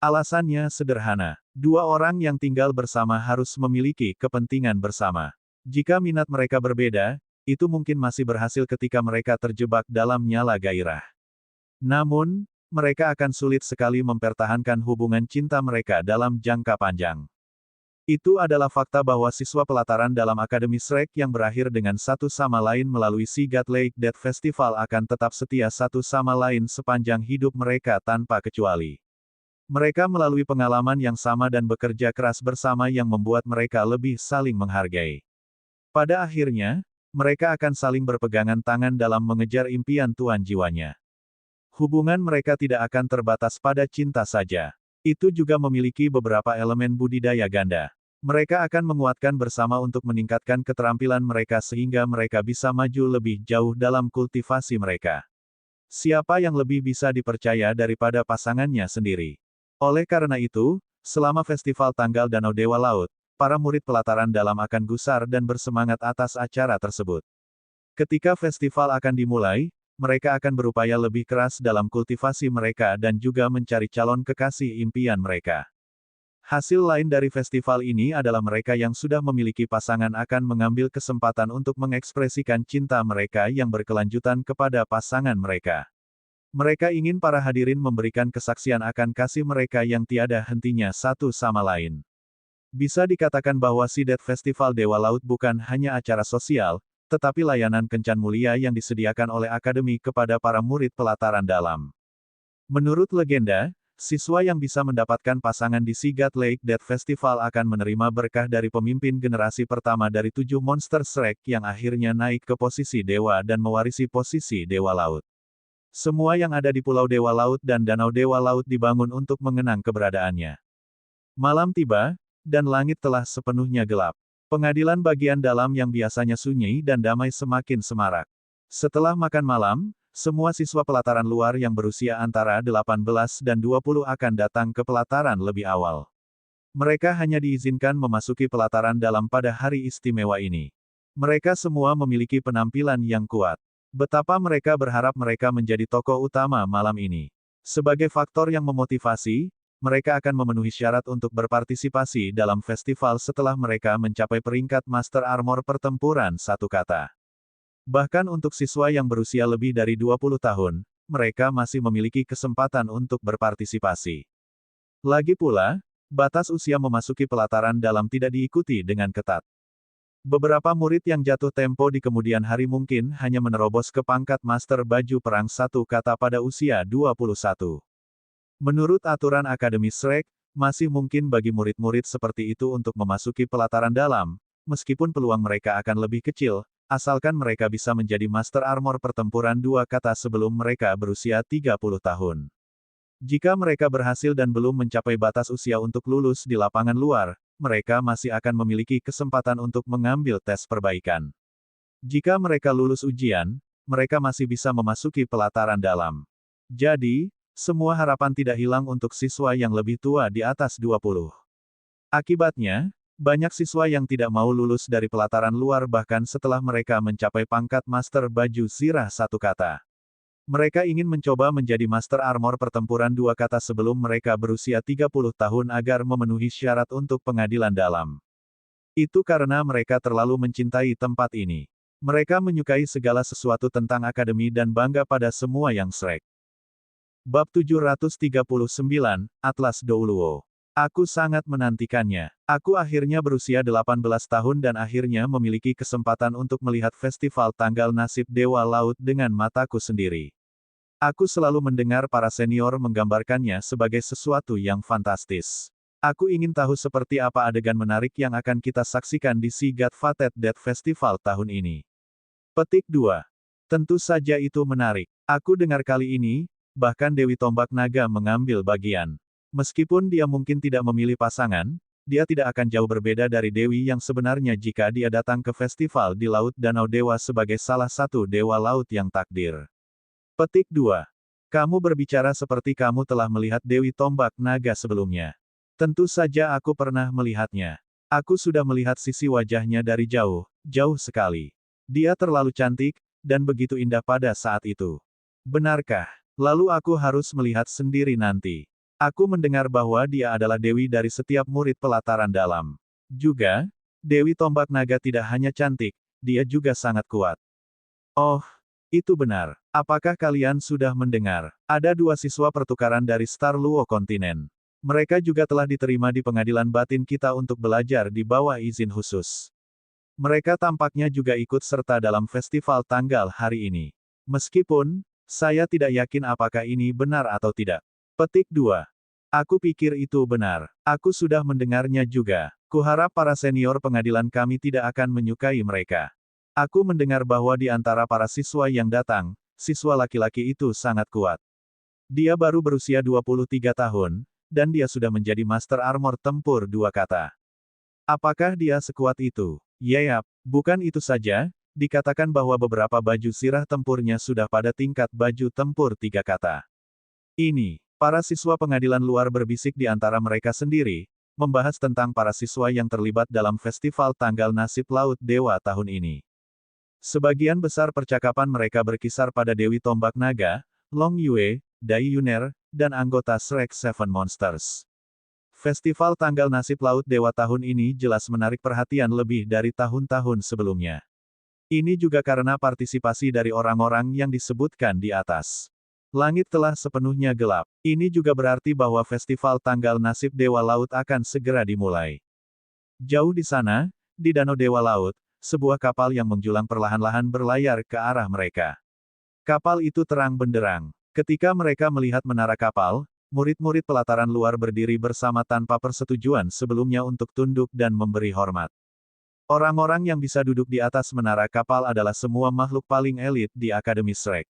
Speaker 1: Alasannya sederhana. Dua orang yang tinggal bersama harus memiliki kepentingan bersama. Jika minat mereka berbeda, itu mungkin masih berhasil ketika mereka terjebak dalam nyala gairah. Namun, mereka akan sulit sekali mempertahankan hubungan cinta mereka dalam jangka panjang. Itu adalah fakta bahwa siswa pelataran dalam Akademi Shrek yang berakhir dengan satu sama lain melalui Seagat Lake Death Festival akan tetap setia satu sama lain sepanjang hidup mereka tanpa kecuali. Mereka melalui pengalaman yang sama dan bekerja keras bersama yang membuat mereka lebih saling menghargai. Pada akhirnya, mereka akan saling berpegangan tangan dalam mengejar impian tuan jiwanya. Hubungan mereka tidak akan terbatas pada cinta saja. Itu juga memiliki beberapa elemen budidaya ganda. Mereka akan menguatkan bersama untuk meningkatkan keterampilan mereka sehingga mereka bisa maju lebih jauh dalam kultivasi mereka. Siapa yang lebih bisa dipercaya daripada pasangannya sendiri? Oleh karena itu, selama festival tanggal Danau Dewa Laut, para murid pelataran dalam akan gusar dan bersemangat atas acara tersebut. Ketika festival akan dimulai, mereka akan berupaya lebih keras dalam kultivasi mereka dan juga mencari calon kekasih impian mereka. Hasil lain dari festival ini adalah mereka yang sudah memiliki pasangan akan mengambil kesempatan untuk mengekspresikan cinta mereka yang berkelanjutan kepada pasangan mereka. Mereka ingin para hadirin memberikan kesaksian akan kasih mereka yang tiada hentinya satu sama lain. Bisa dikatakan bahwa Seagat Festival Dewa Laut bukan hanya acara sosial, tetapi layanan kencan mulia yang disediakan oleh Akademi kepada para murid pelataran dalam. Menurut legenda, siswa yang bisa mendapatkan pasangan di Seagat Lake Death Festival akan menerima berkah dari pemimpin generasi pertama dari 7 monster Shrek yang akhirnya naik ke posisi dewa dan mewarisi posisi Dewa Laut. Semua yang ada di Pulau Dewa Laut dan Danau Dewa Laut dibangun untuk mengenang keberadaannya. Malam tiba, dan langit telah sepenuhnya gelap. Pengadilan bagian dalam yang biasanya sunyi dan damai semakin semarak. Setelah makan malam, Semua siswa pelataran luar yang berusia antara 18 dan 20 akan datang ke pelataran lebih awal. Mereka hanya diizinkan memasuki pelataran dalam pada hari istimewa ini. Mereka semua memiliki penampilan yang kuat. Betapa mereka berharap mereka menjadi tokoh utama malam ini. Sebagai faktor yang memotivasi, mereka akan memenuhi syarat untuk berpartisipasi dalam festival setelah mereka mencapai peringkat Master Armor Pertempuran satu kata. Bahkan untuk siswa yang berusia lebih dari 20 tahun, mereka masih memiliki kesempatan untuk berpartisipasi. Lagi pula, batas usia memasuki pelataran dalam tidak diikuti dengan ketat. Beberapa murid yang jatuh tempo di kemudian hari mungkin hanya menerobos ke pangkat Master Baju Perang satu kata pada usia 21. Menurut aturan Akademi Shrek, masih mungkin bagi murid-murid seperti itu untuk memasuki pelataran dalam, meskipun peluang mereka akan lebih kecil, asalkan mereka bisa menjadi Master Armor Pertempuran dua kata sebelum mereka berusia 30 tahun. Jika mereka berhasil dan belum mencapai batas usia untuk lulus di lapangan luar, mereka masih akan memiliki kesempatan untuk mengambil tes perbaikan. Jika mereka lulus ujian, mereka masih bisa memasuki pelataran dalam. Jadi, semua harapan tidak hilang untuk siswa yang lebih tua di atas 20. Akibatnya, banyak siswa yang tidak mau lulus dari pelataran luar bahkan setelah mereka mencapai pangkat Master Baju Zirah satu kata. Mereka ingin mencoba menjadi Master Armor Pertempuran dua kata sebelum mereka berusia 30 tahun agar memenuhi syarat untuk pengadilan dalam. Itu karena mereka terlalu mencintai tempat ini. Mereka menyukai segala sesuatu tentang akademi dan bangga pada semua yang Shrek. Bab 739, Atlas Douluo. Aku sangat menantikannya. Aku akhirnya berusia 18 tahun dan akhirnya memiliki kesempatan untuk melihat festival tanggal nasib Dewa Laut dengan mataku sendiri. Aku selalu mendengar para senior menggambarkannya sebagai sesuatu yang fantastis. Aku ingin tahu seperti apa adegan menarik yang akan kita saksikan di Sea God Fated Dead Festival tahun ini. Petik 2. Tentu saja itu menarik. Aku dengar kali ini, bahkan Dewi Tombak Naga mengambil bagian. Meskipun dia mungkin tidak memilih pasangan, dia tidak akan jauh berbeda dari Dewi yang sebenarnya jika dia datang ke festival di Laut Danau Dewa sebagai salah satu Dewa Laut yang takdir. Petik 2. Kamu berbicara seperti kamu telah melihat Dewi Tombak Naga sebelumnya. Tentu saja aku pernah melihatnya. Aku sudah melihat sisi wajahnya dari jauh, jauh sekali. Dia terlalu cantik, dan begitu indah pada saat itu. Benarkah? Lalu aku harus melihat sendiri nanti. Aku mendengar bahwa dia adalah dewi dari setiap murid pelataran dalam. Juga, Dewi Tombak Naga tidak hanya cantik, dia juga sangat kuat. Oh, itu benar. Apakah kalian sudah mendengar? Ada 2 siswa pertukaran dari Star Luo Kontinen. Mereka juga telah diterima di pengadilan batin kita untuk belajar di bawah izin khusus. Mereka tampaknya juga ikut serta dalam festival tanggal hari ini. Meskipun, saya tidak yakin apakah ini benar atau tidak. Petik 2. Aku pikir itu benar. Aku sudah mendengarnya juga. Kuharap para senior pengadilan kami tidak akan menyukai mereka. Aku mendengar bahwa di antara para siswa yang datang, siswa laki-laki itu sangat kuat. Dia baru berusia 23 tahun, dan dia sudah menjadi Master Armor Tempur dua kata. Apakah dia sekuat itu? Yap, bukan itu saja, dikatakan bahwa beberapa baju sirah tempurnya sudah pada tingkat baju tempur tiga kata. Ini, para siswa pengadilan luar berbisik di antara mereka sendiri, membahas tentang para siswa yang terlibat dalam festival tanggal nasib Laut Dewa tahun ini. Sebagian besar percakapan mereka berkisar pada Dewi Tombak Naga, Long Yue, Dai Yuner, dan anggota Shrek Seven Monsters. Festival tanggal nasib Laut Dewa tahun ini jelas menarik perhatian lebih dari tahun-tahun sebelumnya. Ini juga karena partisipasi dari orang-orang yang disebutkan di atas. Langit telah sepenuhnya gelap. Ini juga berarti bahwa festival tanggal nasib Dewa Laut akan segera dimulai. Jauh di sana, di Danau Dewa Laut, sebuah kapal yang menjulang perlahan-lahan berlayar ke arah mereka. Kapal itu terang benderang. Ketika mereka melihat menara kapal, murid-murid pelataran luar berdiri bersama tanpa persetujuan sebelumnya untuk tunduk dan memberi hormat. Orang-orang yang bisa duduk di atas menara kapal adalah semua makhluk paling elit di Akademi Shrek.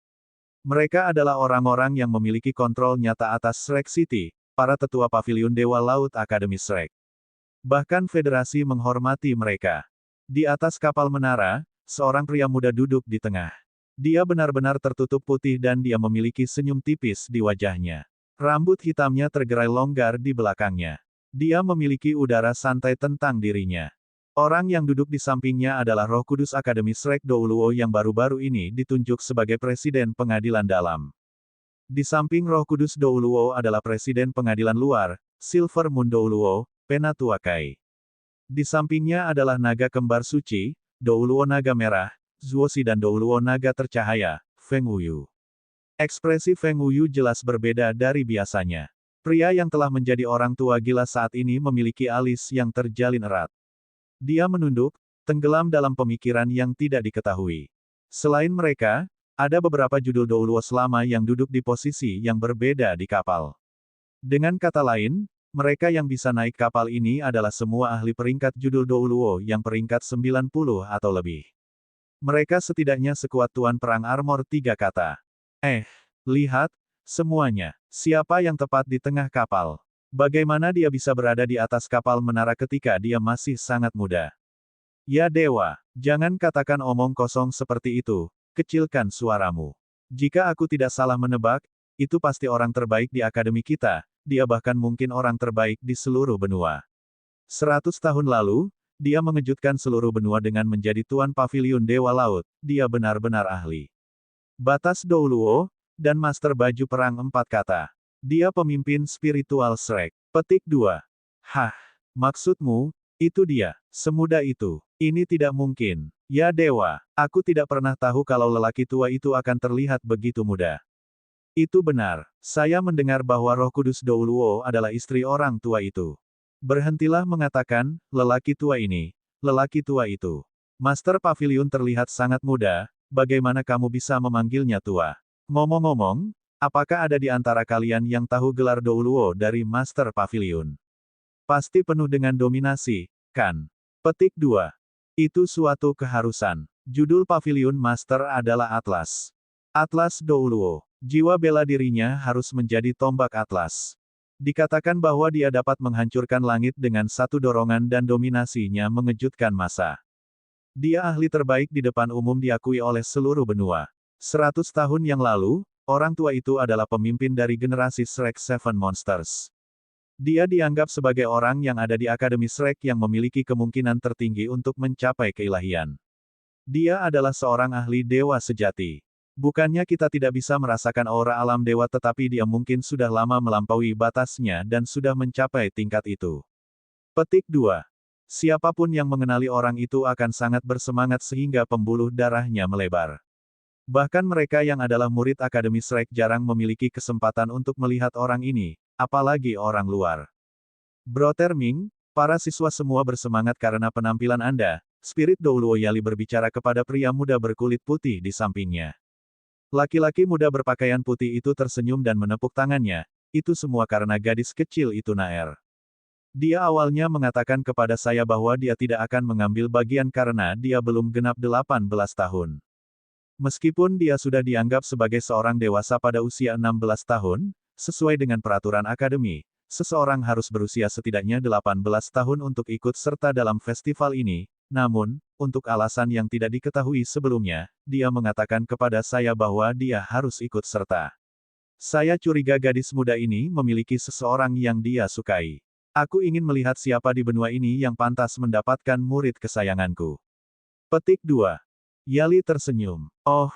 Speaker 1: Mereka adalah orang-orang yang memiliki kontrol nyata atas Shrek City, para tetua paviliun Dewa Laut Akademi Shrek. Bahkan federasi menghormati mereka. Di atas kapal menara, seorang pria muda duduk di tengah. Dia benar-benar tertutup putih dan dia memiliki senyum tipis di wajahnya. Rambut hitamnya tergerai longgar di belakangnya. Dia memiliki udara santai tentang dirinya. Orang yang duduk di sampingnya adalah Roh Kudus Akademi Shrek Douluo yang baru-baru ini ditunjuk sebagai Presiden Pengadilan Dalam. Di samping Roh Kudus Douluo adalah Presiden Pengadilan Luar, Silver Moon Douluo, Penatuakai. Di sampingnya adalah naga kembar suci, Douluo naga merah, Zuosi dan Douluo naga tercahaya, Feng Wuyu. Ekspresi Feng Wuyu jelas berbeda dari biasanya. Pria yang telah menjadi orang tua gila saat ini memiliki alis yang terjalin erat. Dia menunduk, tenggelam dalam pemikiran yang tidak diketahui. Selain mereka, ada beberapa judul Douluo selama yang duduk di posisi yang berbeda di kapal. Dengan kata lain, mereka yang bisa naik kapal ini adalah semua ahli peringkat judul Douluo yang peringkat 90 atau lebih. Mereka setidaknya sekuat Tuan Perang Armor 3 kata. Lihat, semuanya. Siapa yang tepat di tengah kapal? Bagaimana dia bisa berada di atas kapal menara ketika dia masih sangat muda? Ya dewa, jangan katakan omong kosong seperti itu, kecilkan suaramu. Jika aku tidak salah menebak, itu pasti orang terbaik di akademi kita, dia bahkan mungkin orang terbaik di seluruh benua. 100 tahun lalu, dia mengejutkan seluruh benua dengan menjadi Tuan Paviliun Dewa Laut, dia benar-benar ahli. Batas Douluo, dan Master Baju Perang 4 kata. Dia pemimpin spiritual Shrek. Petik 2. Hah, maksudmu, itu dia, semuda itu. Ini tidak mungkin. Ya dewa, aku tidak pernah tahu kalau lelaki tua itu akan terlihat begitu muda. Itu benar, saya mendengar bahwa Roh Kudus Douluo adalah istri orang tua itu. Berhentilah mengatakan, lelaki tua ini, lelaki tua itu. Master Paviliun terlihat sangat muda, bagaimana kamu bisa memanggilnya tua? Ngomong-ngomong, apakah ada di antara kalian yang tahu gelar Douluo dari Master Paviliun? Pasti penuh dengan dominasi, kan? Petik 2. Itu suatu keharusan. Judul Paviliun Master adalah Atlas. Atlas Douluo. Jiwa bela dirinya harus menjadi tombak Atlas. Dikatakan bahwa dia dapat menghancurkan langit dengan satu dorongan dan dominasinya mengejutkan massa. Dia ahli terbaik di depan umum diakui oleh seluruh benua. 100 tahun yang lalu, orang tua itu adalah pemimpin dari generasi Shrek Seven Monsters. Dia dianggap sebagai orang yang ada di Akademi Shrek yang memiliki kemungkinan tertinggi untuk mencapai keilahian. Dia adalah seorang ahli dewa sejati. Bukannya kita tidak bisa merasakan aura alam dewa tetapi dia mungkin sudah lama melampaui batasnya dan sudah mencapai tingkat itu. Petik 2. Siapapun yang mengenali orang itu akan sangat bersemangat sehingga pembuluh darahnya melebar. Bahkan mereka yang adalah murid Akademi Shrek jarang memiliki kesempatan untuk melihat orang ini, apalagi orang luar. Bro Terming, para siswa semua bersemangat karena penampilan Anda, Spirit Douluo Yali berbicara kepada pria muda berkulit putih di sampingnya. Laki-laki muda berpakaian putih itu tersenyum dan menepuk tangannya, itu semua karena gadis kecil itu Naer. Dia awalnya mengatakan kepada saya bahwa dia tidak akan mengambil bagian karena dia belum genap 18 tahun. Meskipun dia sudah dianggap sebagai seorang dewasa pada usia 16 tahun, sesuai dengan peraturan akademi, seseorang harus berusia setidaknya 18 tahun untuk ikut serta dalam festival ini, namun, untuk alasan yang tidak diketahui sebelumnya, dia mengatakan kepada saya bahwa dia harus ikut serta. Saya curiga gadis muda ini memiliki seseorang yang dia sukai. Aku ingin melihat siapa di benua ini yang pantas mendapatkan murid kesayanganku. Petik 2. Yali tersenyum. Oh,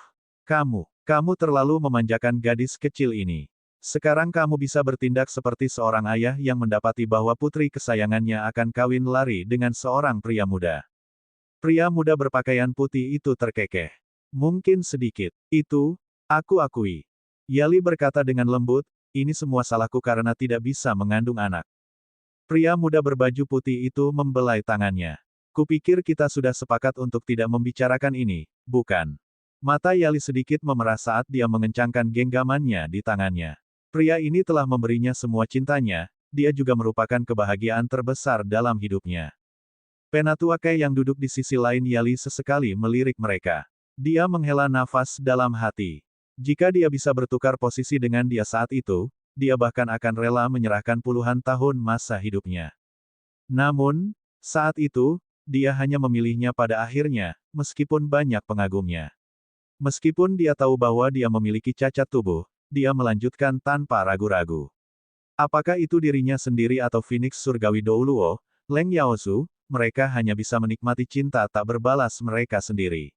Speaker 1: kamu terlalu memanjakan gadis kecil ini. Sekarang kamu bisa bertindak seperti seorang ayah yang mendapati bahwa putri kesayangannya akan kawin lari dengan seorang pria muda. Pria muda berpakaian putih itu terkekeh. Mungkin sedikit. Itu, aku akui. Yali berkata dengan lembut, ini semua salahku karena tidak bisa mengandung anak. Pria muda berbaju putih itu membelai tangannya. Kupikir kita sudah sepakat untuk tidak membicarakan ini, bukan? Mata Yali sedikit memerah saat dia mengencangkan genggamannya di tangannya. Pria ini telah memberinya semua cintanya, dia juga merupakan kebahagiaan terbesar dalam hidupnya. Penatuakai yang duduk di sisi lain Yali sesekali melirik mereka. Dia menghela nafas dalam hati. Jika dia bisa bertukar posisi dengan dia saat itu, dia bahkan akan rela menyerahkan puluhan tahun masa hidupnya. Namun, saat itu, dia hanya memilihnya pada akhirnya, meskipun banyak pengagumnya. Meskipun dia tahu bahwa dia memiliki cacat tubuh, dia melanjutkan tanpa ragu-ragu. Apakah itu dirinya sendiri atau Phoenix Surgawi Douluo, Leng Yaozu, mereka hanya bisa menikmati cinta tak berbalas mereka sendiri.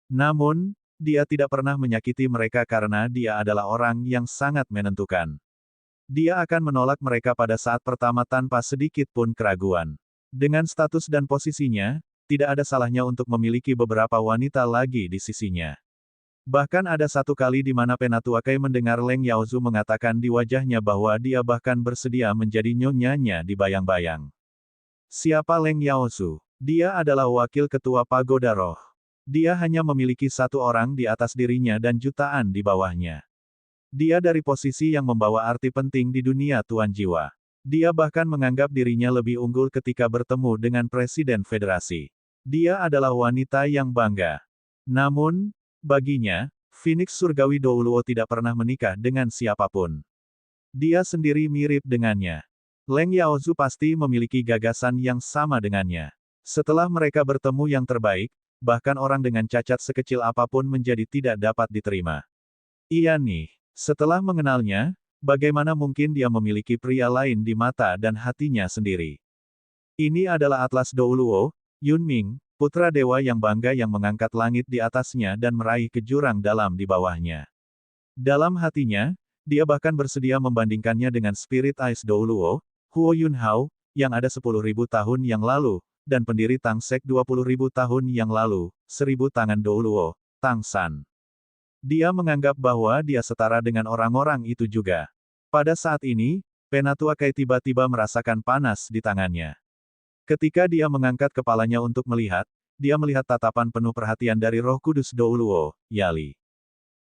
Speaker 1: Namun, dia tidak pernah menyakiti mereka karena dia adalah orang yang sangat menentukan. Dia akan menolak mereka pada saat pertama tanpa sedikit pun keraguan. Dengan status dan posisinya, tidak ada salahnya untuk memiliki beberapa wanita lagi di sisinya. Bahkan ada satu kali di mana Penatuakai mendengar Leng Yaozu mengatakan di wajahnya bahwa dia bahkan bersedia menjadi nyonyanya di bayang-bayang. Siapa Leng Yaozu? Dia adalah wakil ketua Pagoda Roh. Dia hanya memiliki satu orang di atas dirinya dan jutaan di bawahnya. Dia dari posisi yang membawa arti penting di dunia Tuan Jiwa. Dia bahkan menganggap dirinya lebih unggul ketika bertemu dengan Presiden Federasi. Dia adalah wanita yang bangga. Namun, baginya, Phoenix Surgawi Douluo tidak pernah menikah dengan siapapun. Dia sendiri mirip dengannya. Leng Yaozu pasti memiliki gagasan yang sama dengannya. Setelah mereka bertemu yang terbaik, bahkan orang dengan cacat sekecil apapun menjadi tidak dapat diterima. Iya nih, setelah mengenalnya, bagaimana mungkin dia memiliki pria lain di mata dan hatinya sendiri. Ini adalah Atlas Douluo, Yunming, putra dewa yang bangga yang mengangkat langit di atasnya dan meraih ke jurang dalam di bawahnya. Dalam hatinya, dia bahkan bersedia membandingkannya dengan Spirit Ice Douluo, Huo Yunhao, yang ada 10.000 tahun yang lalu, dan pendiri Tang Sek 20.000 tahun yang lalu, 1000 tangan Douluo, Tang San. Dia menganggap bahwa dia setara dengan orang-orang itu juga. Pada saat ini, Penatuakai tiba-tiba merasakan panas di tangannya. Ketika dia mengangkat kepalanya untuk melihat, dia melihat tatapan penuh perhatian dari Roh Kudus Douluo, Yali.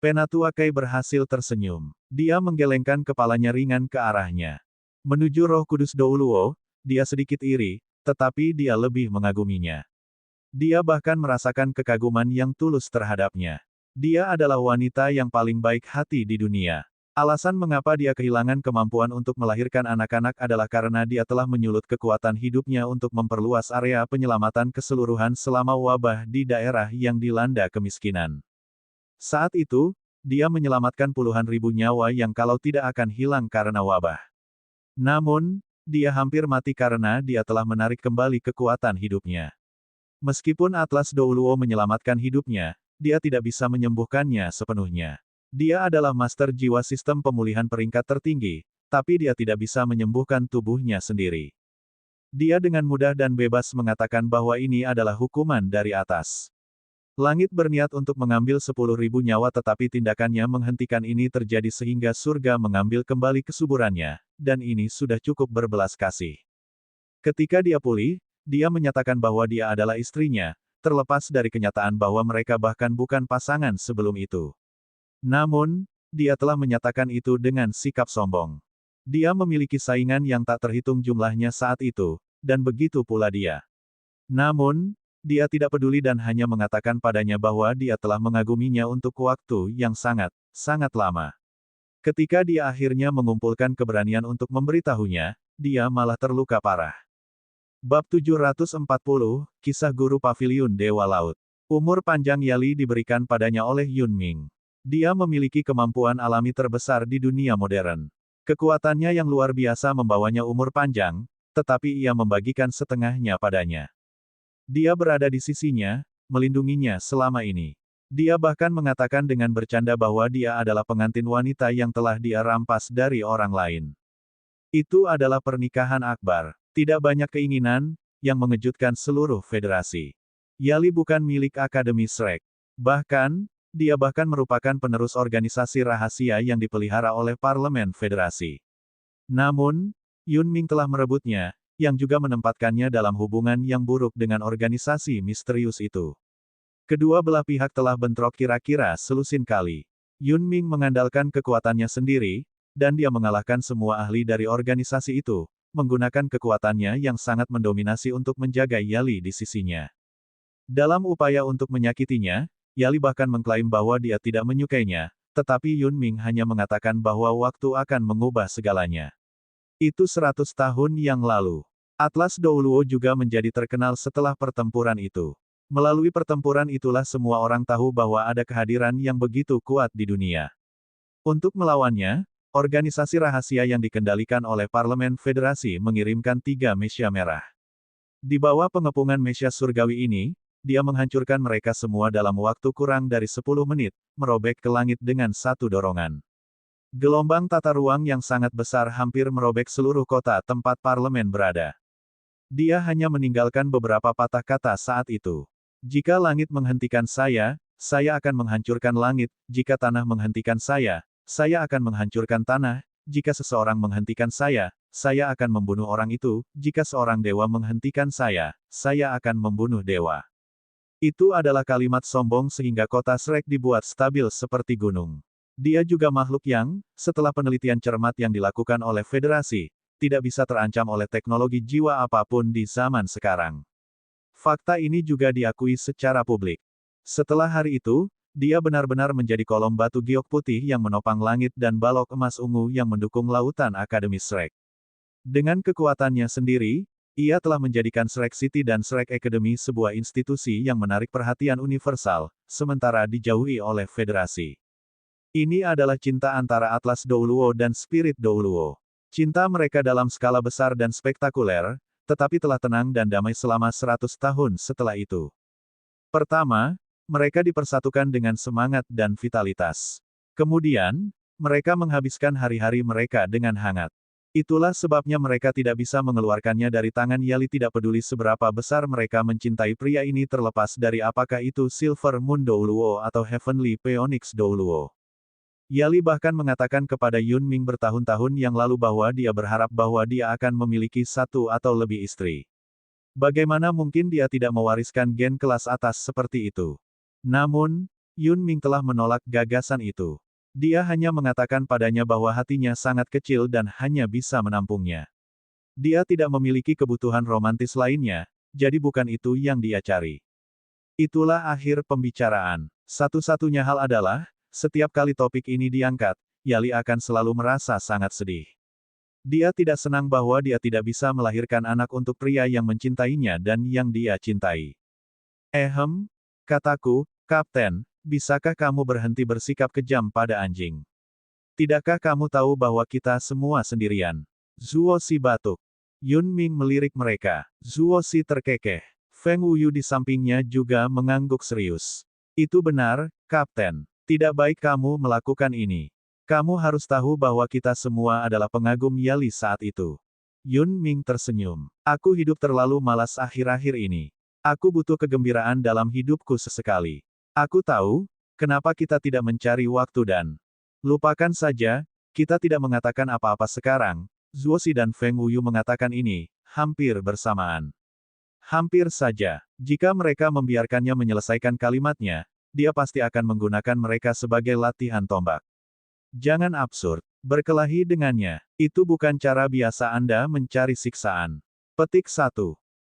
Speaker 1: Penatuakai berhasil tersenyum. Dia menggelengkan kepalanya ringan ke arahnya. Menuju Roh Kudus Douluo, dia sedikit iri, tetapi dia lebih mengaguminya. Dia bahkan merasakan kekaguman yang tulus terhadapnya. Dia adalah wanita yang paling baik hati di dunia. Alasan mengapa dia kehilangan kemampuan untuk melahirkan anak-anak adalah karena dia telah menyulut kekuatan hidupnya untuk memperluas area penyelamatan keseluruhan selama wabah di daerah yang dilanda kemiskinan. Saat itu, dia menyelamatkan puluhan ribu nyawa yang kalau tidak akan hilang karena wabah. Namun, dia hampir mati karena dia telah menarik kembali kekuatan hidupnya. Meskipun Atlas Douluo menyelamatkan hidupnya, dia tidak bisa menyembuhkannya sepenuhnya. Dia adalah master jiwa sistem pemulihan peringkat tertinggi, tapi dia tidak bisa menyembuhkan tubuhnya sendiri. Dia dengan mudah dan bebas mengatakan bahwa ini adalah hukuman dari atas. Langit berniat untuk mengambil 10.000 nyawa tetapi tindakannya menghentikan ini terjadi sehingga surga mengambil kembali kesuburannya, dan ini sudah cukup berbelas kasih. Ketika dia pulih, dia menyatakan bahwa dia adalah istrinya, terlepas dari kenyataan bahwa mereka bahkan bukan pasangan sebelum itu. Namun, dia telah menyatakan itu dengan sikap sombong. Dia memiliki saingan yang tak terhitung jumlahnya saat itu, dan begitu pula dia. Namun, dia tidak peduli dan hanya mengatakan padanya bahwa dia telah mengaguminya untuk waktu yang sangat, sangat lama. Ketika dia akhirnya mengumpulkan keberanian untuk memberitahunya, dia malah terluka parah. Bab 740, Kisah Guru Paviliun Dewa Laut. Umur panjang Yali diberikan padanya oleh Yunming. Dia memiliki kemampuan alami terbesar di dunia modern. Kekuatannya yang luar biasa membawanya umur panjang, tetapi ia membagikan setengahnya padanya. Dia berada di sisinya, melindunginya selama ini. Dia bahkan mengatakan dengan bercanda bahwa dia adalah pengantin wanita yang telah dia rampas dari orang lain. Itu adalah pernikahan akbar. Tidak banyak keinginan, yang mengejutkan seluruh federasi. Yali bukan milik Akademi Shrek. Bahkan, dia bahkan merupakan penerus organisasi rahasia yang dipelihara oleh Parlemen Federasi. Namun, Yunming telah merebutnya, yang juga menempatkannya dalam hubungan yang buruk dengan organisasi misterius itu. Kedua belah pihak telah bentrok kira-kira selusin kali. Yunming mengandalkan kekuatannya sendiri, dan dia mengalahkan semua ahli dari organisasi itu, menggunakan kekuatannya yang sangat mendominasi untuk menjaga Yali di sisinya. Dalam upaya untuk menyakitinya, Yali bahkan mengklaim bahwa dia tidak menyukainya, tetapi Yunming hanya mengatakan bahwa waktu akan mengubah segalanya. Itu 100 tahun yang lalu. Atlas Douluo juga menjadi terkenal setelah pertempuran itu. Melalui pertempuran itulah semua orang tahu bahwa ada kehadiran yang begitu kuat di dunia. Untuk melawannya, organisasi rahasia yang dikendalikan oleh Parlemen Federasi mengirimkan 3 Mesya merah. Di bawah pengepungan Mesya surgawi ini, dia menghancurkan mereka semua dalam waktu kurang dari 10 menit, merobek ke langit dengan satu dorongan. Gelombang tata ruang yang sangat besar hampir merobek seluruh kota tempat parlemen berada. Dia hanya meninggalkan beberapa patah kata saat itu. Jika langit menghentikan saya akan menghancurkan langit, jika tanah menghentikan saya akan menghancurkan tanah, jika seseorang menghentikan saya akan membunuh orang itu, jika seorang dewa menghentikan saya akan membunuh dewa. Itu adalah kalimat sombong sehingga kota Shrek dibuat stabil seperti gunung. Dia juga makhluk yang, setelah penelitian cermat yang dilakukan oleh Federasi, tidak bisa terancam oleh teknologi jiwa apapun di zaman sekarang. Fakta ini juga diakui secara publik. Setelah hari itu, dia benar-benar menjadi kolom batu giok putih yang menopang langit dan balok emas ungu yang mendukung lautan Akademi Shrek. Dengan kekuatannya sendiri, ia telah menjadikan Shrek City dan Shrek Academy sebuah institusi yang menarik perhatian universal, sementara dijauhi oleh Federasi. Ini adalah cinta antara Atlas Douluo dan Spirit Douluo. Cinta mereka dalam skala besar dan spektakuler, tetapi telah tenang dan damai selama 100 tahun setelah itu. Pertama, mereka dipersatukan dengan semangat dan vitalitas. Kemudian, mereka menghabiskan hari-hari mereka dengan hangat. Itulah sebabnya mereka tidak bisa mengeluarkannya dari tangan Yali, tidak peduli seberapa besar mereka mencintai pria ini terlepas dari apakah itu Silver Moon Douluo atau Heavenly Phoenix Douluo. Yali bahkan mengatakan kepada Yun Ming bertahun-tahun yang lalu bahwa dia berharap bahwa dia akan memiliki 1 atau lebih istri. Bagaimana mungkin dia tidak mewariskan gen kelas atas seperti itu? Namun, Yun Ming telah menolak gagasan itu. Dia hanya mengatakan padanya bahwa hatinya sangat kecil dan hanya bisa menampungnya. Dia tidak memiliki kebutuhan romantis lainnya, jadi bukan itu yang dia cari. Itulah akhir pembicaraan. Satu-satunya hal adalah, setiap kali topik ini diangkat, Yali akan selalu merasa sangat sedih. Dia tidak senang bahwa dia tidak bisa melahirkan anak untuk pria yang mencintainya dan yang dia cintai. Kataku, Kapten, bisakah kamu berhenti bersikap kejam pada anjing? Tidakkah kamu tahu bahwa kita semua sendirian? Zuosi batuk. Yun Ming melirik mereka. Zuosi terkekeh. Feng Wuyu di sampingnya juga mengangguk serius. Itu benar, Kapten. Tidak baik kamu melakukan ini. Kamu harus tahu bahwa kita semua adalah pengagum Yali saat itu. Yun Ming tersenyum. Aku hidup terlalu malas akhir-akhir ini. Aku butuh kegembiraan dalam hidupku sesekali. Aku tahu, kenapa kita tidak mencari waktu dan... Lupakan saja, kita tidak mengatakan apa-apa sekarang. Zuosi dan Feng Wuyu mengatakan ini, hampir bersamaan. Hampir saja. Jika mereka membiarkannya menyelesaikan kalimatnya, dia pasti akan menggunakan mereka sebagai latihan tombak. Jangan absurd. Berkelahi dengannya. Itu bukan cara biasa Anda mencari siksaan. Petik 1.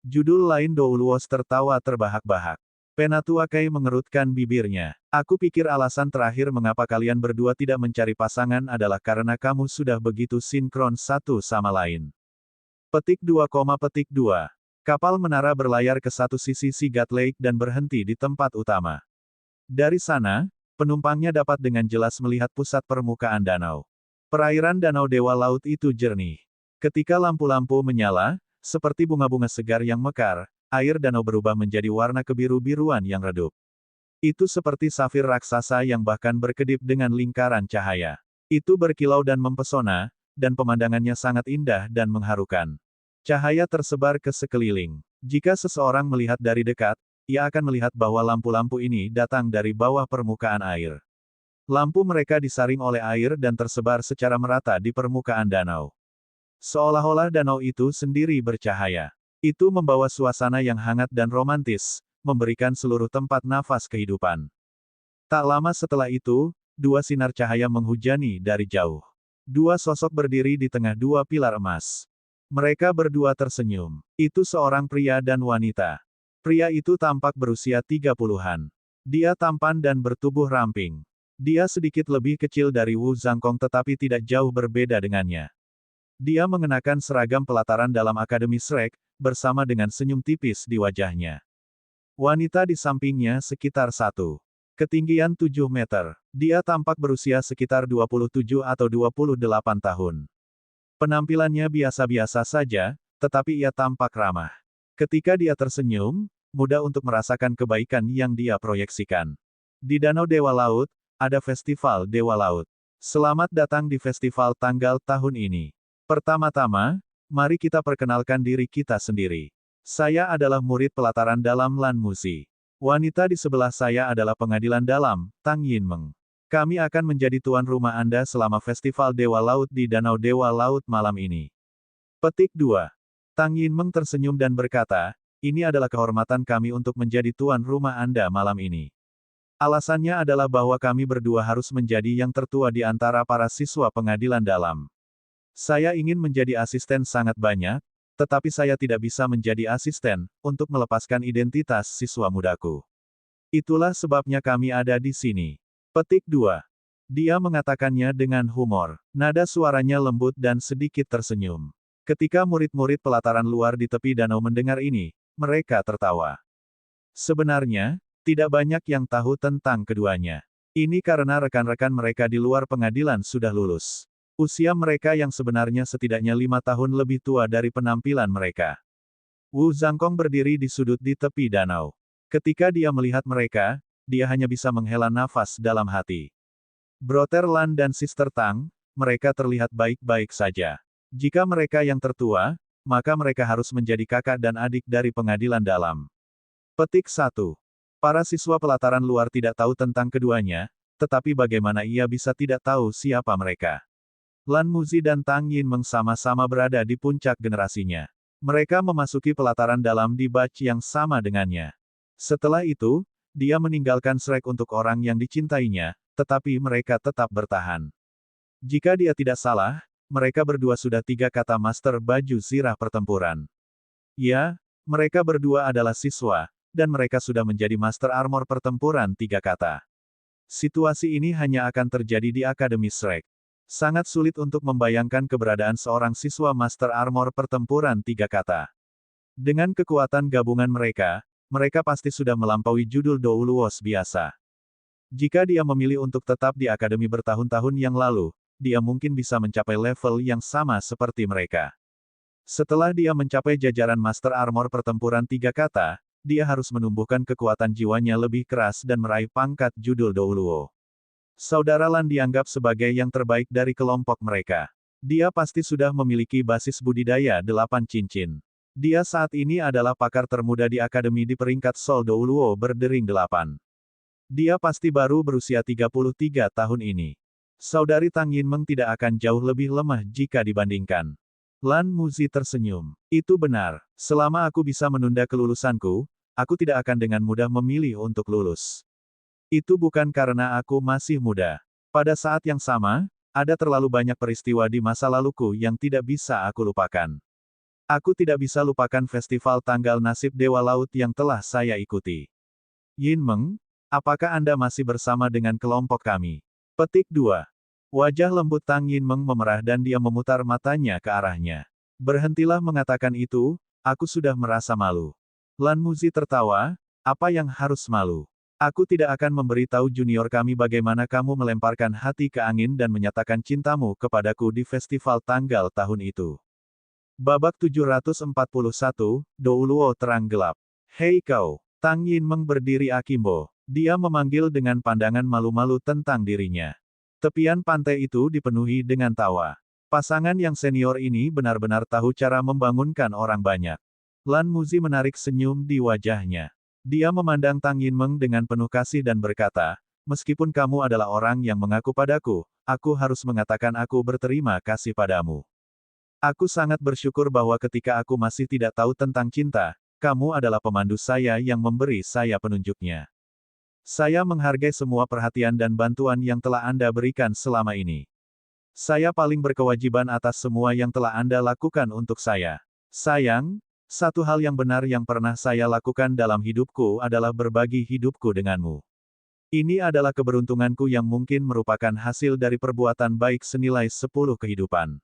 Speaker 1: Judul lain Douluo tertawa terbahak-bahak. Penatuakai mengerutkan bibirnya. Aku pikir alasan terakhir mengapa kalian berdua tidak mencari pasangan adalah karena kamu sudah begitu sinkron satu sama lain. Petik 2, petik 2. Kapal menara berlayar ke satu sisi Sigat Lake dan berhenti di tempat utama. Dari sana, penumpangnya dapat dengan jelas melihat pusat permukaan danau. Perairan Danau Dewa Laut itu jernih. Ketika lampu-lampu menyala, seperti bunga-bunga segar yang mekar, air danau berubah menjadi warna kebiru-biruan yang redup. Itu seperti safir raksasa yang bahkan berkedip dengan lingkaran cahaya. Itu berkilau dan mempesona, dan pemandangannya sangat indah dan mengharukan. Cahaya tersebar ke sekeliling. Jika seseorang melihat dari dekat, ia akan melihat bahwa lampu-lampu ini datang dari bawah permukaan air. Lampu mereka disaring oleh air dan tersebar secara merata di permukaan danau. Seolah-olah danau itu sendiri bercahaya. Itu membawa suasana yang hangat dan romantis, memberikan seluruh tempat nafas kehidupan. Tak lama setelah itu, 2 sinar cahaya menghujani dari jauh. 2 sosok berdiri di tengah 2 pilar emas. Mereka berdua tersenyum. Itu seorang pria dan wanita. Pria itu tampak berusia 30-an. Dia tampan dan bertubuh ramping. Dia sedikit lebih kecil dari Wu Zhangkong tetapi tidak jauh berbeda dengannya. Dia mengenakan seragam pelataran dalam Akademi Shrek, bersama dengan senyum tipis di wajahnya. Wanita di sampingnya sekitar ketinggian 7 meter. Dia tampak berusia sekitar 27 atau 28 tahun. Penampilannya biasa-biasa saja, tetapi ia tampak ramah. Ketika dia tersenyum, mudah untuk merasakan kebaikan yang dia proyeksikan. Di Danau Dewa Laut, ada Festival Dewa Laut. Selamat datang di festival tanggal tahun ini. Pertama-tama, mari kita perkenalkan diri kita sendiri. Saya adalah murid pelataran dalam Lan Muzi. Wanita di sebelah saya adalah pengadilan dalam, Tang Yinmeng. Kami akan menjadi tuan rumah Anda selama Festival Dewa Laut di Danau Dewa Laut malam ini. Petik 2. Tang Yinmeng tersenyum dan berkata, ini adalah kehormatan kami untuk menjadi tuan rumah Anda malam ini. Alasannya adalah bahwa kami berdua harus menjadi yang tertua di antara para siswa pengadilan dalam. Saya ingin menjadi asisten sangat banyak, tetapi saya tidak bisa menjadi asisten, untuk melepaskan identitas siswa mudaku. Itulah sebabnya kami ada di sini. Petik 2. Dia mengatakannya dengan humor. Nada suaranya lembut dan sedikit tersenyum. Ketika murid-murid pelataran luar di tepi danau mendengar ini, mereka tertawa. Sebenarnya, tidak banyak yang tahu tentang keduanya. Ini karena rekan-rekan mereka di luar pengadilan sudah lulus. Usia mereka yang sebenarnya setidaknya 5 tahun lebih tua dari penampilan mereka. Wu Zhangkong berdiri di sudut di tepi danau. Ketika dia melihat mereka, dia hanya bisa menghela nafas dalam hati. Brother Lan dan Sister Tang, mereka terlihat baik-baik saja. Jika mereka yang tertua, maka mereka harus menjadi kakak dan adik dari pengadilan dalam. Petik 1. Para siswa pelataran luar tidak tahu tentang keduanya, tetapi bagaimana ia bisa tidak tahu siapa mereka? Lan Muzi dan Tang Yinmeng sama-sama berada di puncak generasinya. Mereka memasuki pelataran dalam di batch yang sama dengannya. Setelah itu, dia meninggalkan Shrek untuk orang yang dicintainya, tetapi mereka tetap bertahan. Jika dia tidak salah, mereka berdua sudah 3 kata master baju zirah pertempuran. Ya, mereka berdua adalah siswa, dan mereka sudah menjadi master armor pertempuran 3 kata. Situasi ini hanya akan terjadi di Akademi Shrek. Sangat sulit untuk membayangkan keberadaan seorang siswa Master Armor pertempuran 3 kata. Dengan kekuatan gabungan mereka, mereka pasti sudah melampaui judul Douluos biasa. Jika dia memilih untuk tetap di akademi bertahun-tahun yang lalu, dia mungkin bisa mencapai level yang sama seperti mereka. Setelah dia mencapai jajaran Master Armor pertempuran 3 kata, dia harus menumbuhkan kekuatan jiwanya lebih keras dan meraih pangkat judul Douluo. Saudara Lan dianggap sebagai yang terbaik dari kelompok mereka. Dia pasti sudah memiliki basis budidaya 8 cincin. Dia saat ini adalah pakar termuda di akademi di peringkat Sol Douluo berdering 8. Dia pasti baru berusia 33 tahun ini. Saudari Tang Yinmeng tidak akan jauh lebih lemah jika dibandingkan. Lan Muzi tersenyum. Itu benar. Selama aku bisa menunda kelulusanku, aku tidak akan dengan mudah memilih untuk lulus. Itu bukan karena aku masih muda. Pada saat yang sama, ada terlalu banyak peristiwa di masa laluku yang tidak bisa aku lupakan. Aku tidak bisa lupakan festival tanggal nasib Dewa Laut yang telah saya ikuti. Yinmeng, apakah Anda masih bersama dengan kelompok kami? Petik 2. Wajah lembut Tang Yinmeng memerah dan dia memutar matanya ke arahnya. Berhentilah mengatakan itu, aku sudah merasa malu. Lan Muzi tertawa, apa yang harus malu? Aku tidak akan memberitahu junior kami bagaimana kamu melemparkan hati ke angin dan menyatakan cintamu kepadaku di festival tanggal tahun itu. Babak 741, Douluo terang gelap. Hei kau! Tang Yinmeng berdiri akimbo. Dia memanggil dengan pandangan malu-malu tentang dirinya. Tepian pantai itu dipenuhi dengan tawa. Pasangan yang senior ini benar-benar tahu cara membangunkan orang banyak. Lan Muzi menarik senyum di wajahnya. Dia memandang Tang Yinmeng dengan penuh kasih dan berkata, meskipun kamu adalah orang yang mengaku padaku, aku harus mengatakan aku berterima kasih padamu. Aku sangat bersyukur bahwa ketika aku masih tidak tahu tentang cinta, kamu adalah pemandu saya yang memberi saya penunjuknya. Saya menghargai semua perhatian dan bantuan yang telah Anda berikan selama ini. Saya paling berkewajiban atas semua yang telah Anda lakukan untuk saya. Sayang, satu hal yang benar yang pernah saya lakukan dalam hidupku adalah berbagi hidupku denganmu. Ini adalah keberuntunganku yang mungkin merupakan hasil dari perbuatan baik senilai 10 kehidupan.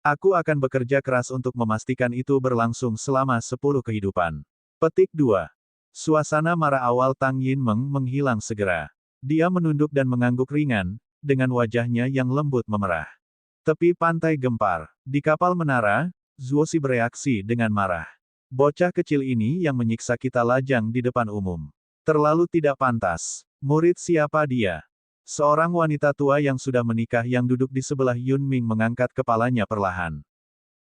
Speaker 1: Aku akan bekerja keras untuk memastikan itu berlangsung selama 10 kehidupan. Petik 2. Suasana marah awal Tang Yinmeng menghilang segera. Dia menunduk dan mengangguk ringan, dengan wajahnya yang lembut memerah. Tepi pantai gempar. Di kapal menara, Zuosi bereaksi dengan marah. Bocah kecil ini yang menyiksa kita lajang di depan umum. Terlalu tidak pantas. Murid siapa dia? Seorang wanita tua yang sudah menikah yang duduk di sebelah Yunming mengangkat kepalanya perlahan.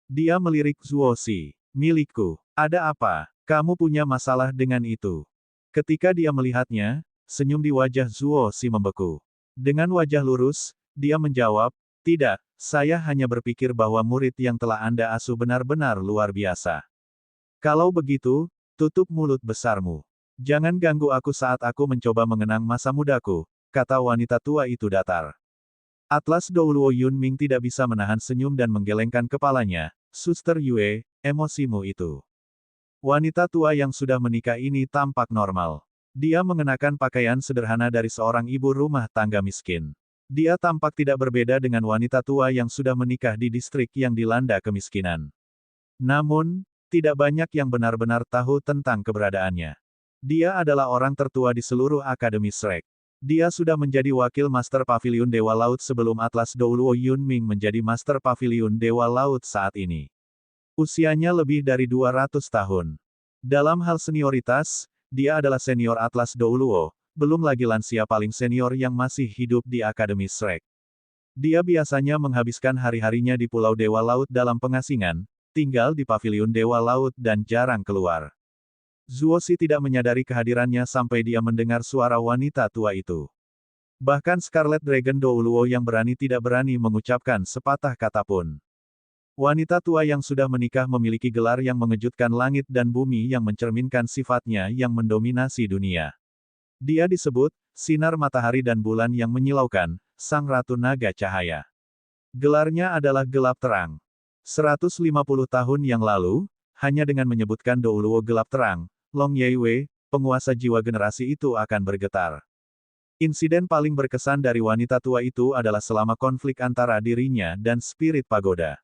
Speaker 1: Dia melirik Zuosi. Milikku. Ada apa? Kamu punya masalah dengan itu. Ketika dia melihatnya, senyum di wajah Zuosi membeku. Dengan wajah lurus, dia menjawab, tidak, saya hanya berpikir bahwa murid yang telah Anda asuh benar-benar luar biasa. Kalau begitu, tutup mulut besarmu. Jangan ganggu aku saat aku mencoba mengenang masa mudaku, kata wanita tua itu datar. Atlas Douluo Yunming tidak bisa menahan senyum dan menggelengkan kepalanya. Suster Yue, emosimu itu. Wanita tua yang sudah menikah ini tampak normal. Dia mengenakan pakaian sederhana dari seorang ibu rumah tangga miskin. Dia tampak tidak berbeda dengan wanita tua yang sudah menikah di distrik yang dilanda kemiskinan. Namun, tidak banyak yang benar-benar tahu tentang keberadaannya. Dia adalah orang tertua di seluruh Akademi Shrek. Dia sudah menjadi wakil Master Paviliun Dewa Laut sebelum Atlas Douluo Yunming menjadi Master Paviliun Dewa Laut saat ini. Usianya lebih dari 200 tahun. Dalam hal senioritas, dia adalah senior Atlas Douluo, belum lagi lansia paling senior yang masih hidup di Akademi Shrek. Dia biasanya menghabiskan hari-harinya di Pulau Dewa Laut dalam pengasingan, tinggal di Paviliun Dewa Laut dan jarang keluar. Zuosi tidak menyadari kehadirannya sampai dia mendengar suara wanita tua itu. Bahkan Scarlet Dragon Douluo yang berani tidak berani mengucapkan sepatah kata pun. Wanita tua yang sudah menikah memiliki gelar yang mengejutkan langit dan bumi yang mencerminkan sifatnya yang mendominasi dunia. Dia disebut, sinar matahari dan bulan yang menyilaukan, Sang Ratu Naga Cahaya. Gelarnya adalah gelap terang. 150 tahun yang lalu, hanya dengan menyebutkan Douluo gelap terang, Long Yeiwei, penguasa jiwa generasi itu akan bergetar. Insiden paling berkesan dari wanita tua itu adalah selama konflik antara dirinya dan Spirit Pagoda.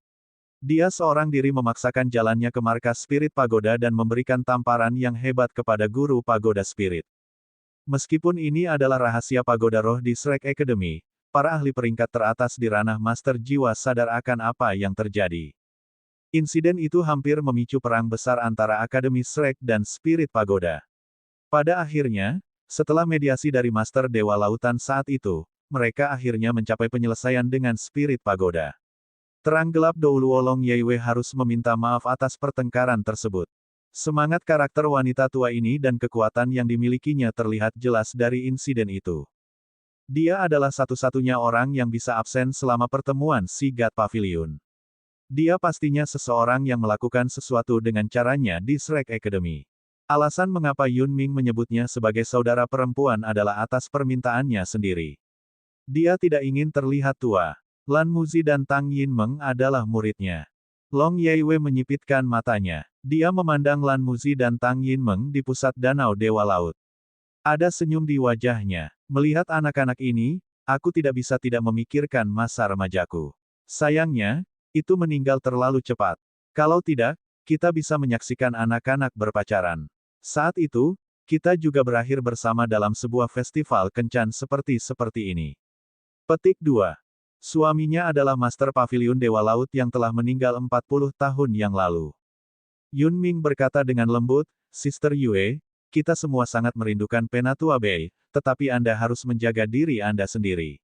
Speaker 1: Dia seorang diri memaksakan jalannya ke markas Spirit Pagoda dan memberikan tamparan yang hebat kepada guru Pagoda Spirit. Meskipun ini adalah rahasia Pagoda Roh di Shrek Academy, para ahli peringkat teratas di ranah Master Jiwa sadar akan apa yang terjadi. Insiden itu hampir memicu perang besar antara Akademi Shrek dan Spirit Pagoda. Pada akhirnya, setelah mediasi dari Master Dewa Lautan saat itu, mereka akhirnya mencapai penyelesaian dengan Spirit Pagoda. Terang gelap Douluo Long Yeiwei harus meminta maaf atas pertengkaran tersebut. Semangat karakter wanita tua ini dan kekuatan yang dimilikinya terlihat jelas dari insiden itu. Dia adalah satu-satunya orang yang bisa absen selama pertemuan si God Pavilion. Dia pastinya seseorang yang melakukan sesuatu dengan caranya di Shrek Academy. Alasan mengapa Yunming menyebutnya sebagai saudara perempuan adalah atas permintaannya sendiri. Dia tidak ingin terlihat tua. Lan Muzi dan Tang Yinmeng adalah muridnya. Long Yeiwei menyipitkan matanya. Dia memandang Lan Muzi dan Tang Yinmeng di pusat danau Dewa Laut. Ada senyum di wajahnya. Melihat anak-anak ini, aku tidak bisa tidak memikirkan masa remajaku. Sayangnya, itu meninggal terlalu cepat. Kalau tidak, kita bisa menyaksikan anak-anak berpacaran. Saat itu, kita juga berakhir bersama dalam sebuah festival kencan seperti ini. Petik 2. Suaminya adalah Master Paviliun Dewa Laut yang telah meninggal 40 tahun yang lalu. Yunming berkata dengan lembut, Sister Yue, kita semua sangat merindukan Penatua Bei, tetapi Anda harus menjaga diri Anda sendiri.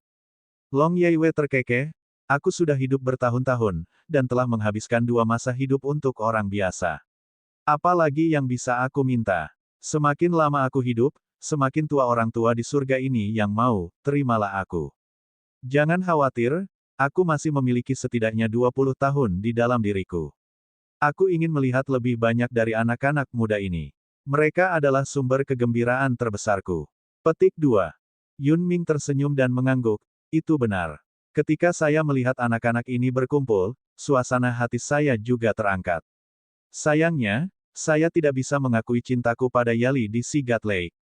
Speaker 1: Long Yeiwei terkekeh, aku sudah hidup bertahun-tahun, dan telah menghabiskan 2 masa hidup untuk orang biasa. Apalagi yang bisa aku minta? Semakin lama aku hidup, semakin tua orang tua di surga ini yang mau, terimalah aku. Jangan khawatir, aku masih memiliki setidaknya 20 tahun di dalam diriku. Aku ingin melihat lebih banyak dari anak-anak muda ini. Mereka adalah sumber kegembiraan terbesarku. Petik 2. Yunming tersenyum dan mengangguk, itu benar. Ketika saya melihat anak-anak ini berkumpul, suasana hati saya juga terangkat. Sayangnya, saya tidak bisa mengakui cintaku pada Yali di Sigat Lake.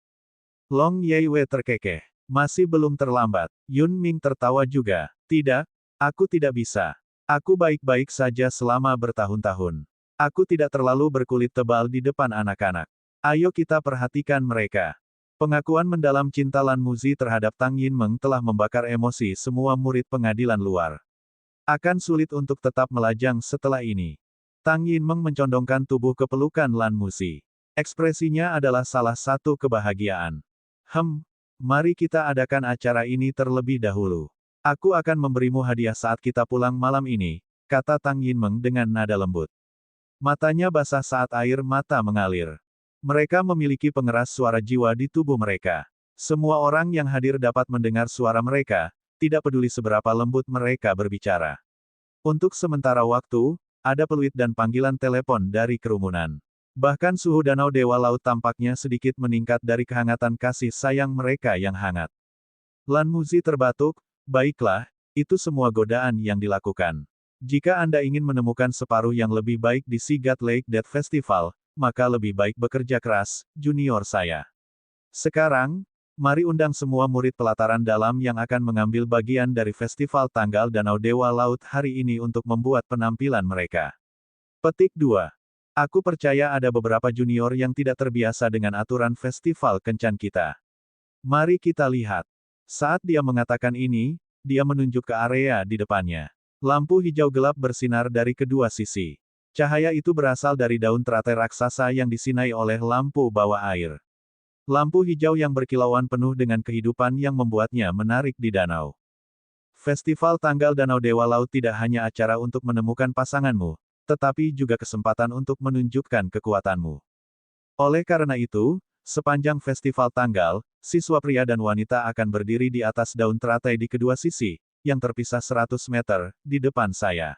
Speaker 1: Long Yeiwei terkekeh. Masih belum terlambat. Yunming tertawa juga. Tidak, aku tidak bisa. Aku baik-baik saja selama bertahun-tahun. Aku tidak terlalu berkulit tebal di depan anak-anak. Ayo kita perhatikan mereka. Pengakuan mendalam cinta Lan Muzi terhadap Tang Yinmeng telah membakar emosi semua murid pengadilan luar. Akan sulit untuk tetap melajang setelah ini. Tang Yinmeng mencondongkan tubuh ke pelukan Lan Muzi. Ekspresinya adalah salah satu kebahagiaan. Mari kita adakan acara ini terlebih dahulu. Aku akan memberimu hadiah saat kita pulang malam ini, kata Tang Yinmeng dengan nada lembut. Matanya basah saat air mata mengalir. Mereka memiliki pengeras suara jiwa di tubuh mereka. Semua orang yang hadir dapat mendengar suara mereka, tidak peduli seberapa lembut mereka berbicara. Untuk sementara waktu, ada peluit dan panggilan telepon dari kerumunan. Bahkan suhu danau Dewa Laut tampaknya sedikit meningkat dari kehangatan kasih sayang mereka yang hangat. Lan Muzi terbatuk, baiklah, itu semua godaan yang dilakukan. Jika Anda ingin menemukan separuh yang lebih baik di Sigat Lake Death Festival, maka lebih baik bekerja keras, junior saya. Sekarang, mari undang semua murid pelataran dalam yang akan mengambil bagian dari Festival Tanggal Danau Dewa Laut hari ini untuk membuat penampilan mereka. Petik 2. Aku percaya ada beberapa junior yang tidak terbiasa dengan aturan festival kencan kita. Mari kita lihat. Saat dia mengatakan ini, dia menunjuk ke area di depannya. Lampu hijau gelap bersinar dari kedua sisi. Cahaya itu berasal dari daun teratai raksasa yang disinai oleh lampu bawah air. Lampu hijau yang berkilauan penuh dengan kehidupan yang membuatnya menarik di danau. Festival Tanggal Danau Dewa Laut tidak hanya acara untuk menemukan pasanganmu, tetapi juga kesempatan untuk menunjukkan kekuatanmu. Oleh karena itu, sepanjang festival tanggal, siswa pria dan wanita akan berdiri di atas daun teratai di kedua sisi, yang terpisah 100 meter, di depan saya.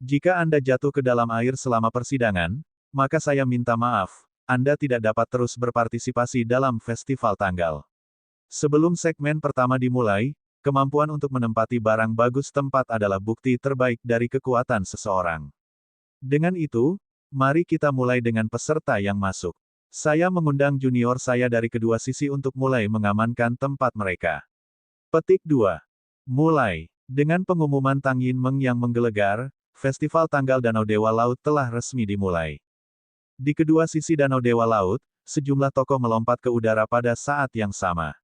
Speaker 1: Jika Anda jatuh ke dalam air selama persidangan, maka saya minta maaf, Anda tidak dapat terus berpartisipasi dalam festival tanggal. Sebelum segmen pertama dimulai, kemampuan untuk menempati barang bagus tempat adalah bukti terbaik dari kekuatan seseorang. Dengan itu, mari kita mulai dengan peserta yang masuk. Saya mengundang junior saya dari kedua sisi untuk mulai mengamankan tempat mereka. Petik 2. Mulai. Dengan pengumuman Tang Yinmeng yang menggelegar, Festival Tanggal Danau Dewa Laut telah resmi dimulai. Di kedua sisi Danau Dewa Laut, sejumlah tokoh melompat ke udara pada saat yang sama.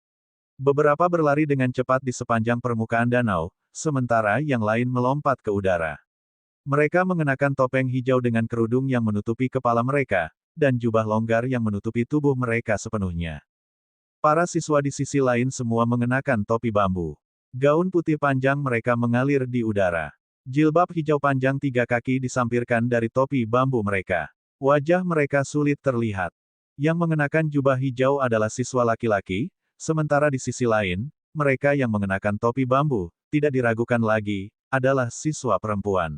Speaker 1: Beberapa berlari dengan cepat di sepanjang permukaan danau, sementara yang lain melompat ke udara. Mereka mengenakan topeng hijau dengan kerudung yang menutupi kepala mereka, dan jubah longgar yang menutupi tubuh mereka sepenuhnya. Para siswa di sisi lain semua mengenakan topi bambu. Gaun putih panjang mereka mengalir di udara. Jilbab hijau panjang 3 kaki disampirkan dari topi bambu mereka. Wajah mereka sulit terlihat. Yang mengenakan jubah hijau adalah siswa laki-laki, sementara di sisi lain, mereka yang mengenakan topi bambu, tidak diragukan lagi, adalah siswa perempuan.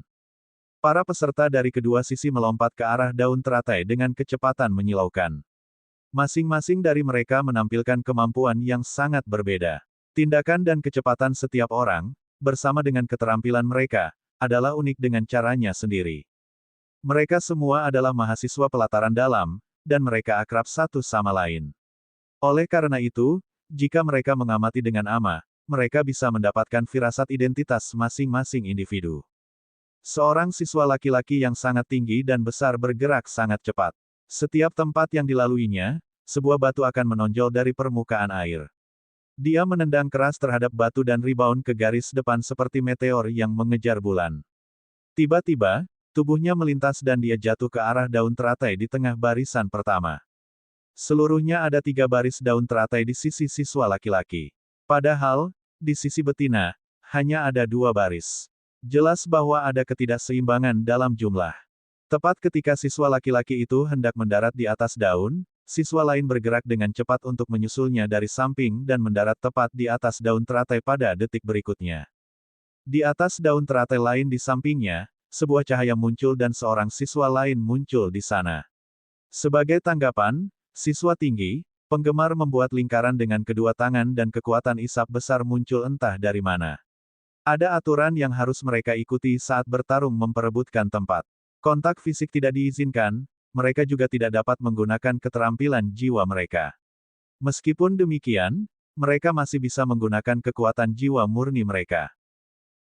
Speaker 1: Para peserta dari kedua sisi melompat ke arah daun teratai dengan kecepatan menyilaukan. Masing-masing dari mereka menampilkan kemampuan yang sangat berbeda. Tindakan dan kecepatan setiap orang, bersama dengan keterampilan mereka, adalah unik dengan caranya sendiri. Mereka semua adalah mahasiswa pelataran dalam, dan mereka akrab satu sama lain. Oleh karena itu, jika mereka mengamati dengan amah, mereka bisa mendapatkan firasat identitas masing-masing individu. Seorang siswa laki-laki yang sangat tinggi dan besar bergerak sangat cepat. Setiap tempat yang dilaluinya, sebuah batu akan menonjol dari permukaan air. Dia menendang keras terhadap batu dan rebound ke garis depan seperti meteor yang mengejar bulan. Tiba-tiba, tubuhnya melintas dan dia jatuh ke arah daun teratai di tengah barisan pertama. Seluruhnya ada 3 baris daun teratai di sisi siswa laki-laki. Padahal, di sisi betina, hanya ada 2 baris. Jelas bahwa ada ketidakseimbangan dalam jumlah. Tepat ketika siswa laki-laki itu hendak mendarat di atas daun, siswa lain bergerak dengan cepat untuk menyusulnya dari samping dan mendarat tepat di atas daun teratai pada detik berikutnya. Di atas daun teratai lain di sampingnya, sebuah cahaya muncul dan seorang siswa lain muncul di sana. Sebagai tanggapan, siswa tinggi, penggemar membuat lingkaran dengan kedua tangan dan kekuatan isap besar muncul entah dari mana. Ada aturan yang harus mereka ikuti saat bertarung memperebutkan tempat. Kontak fisik tidak diizinkan, mereka juga tidak dapat menggunakan keterampilan jiwa mereka. Meskipun demikian, mereka masih bisa menggunakan kekuatan jiwa murni mereka.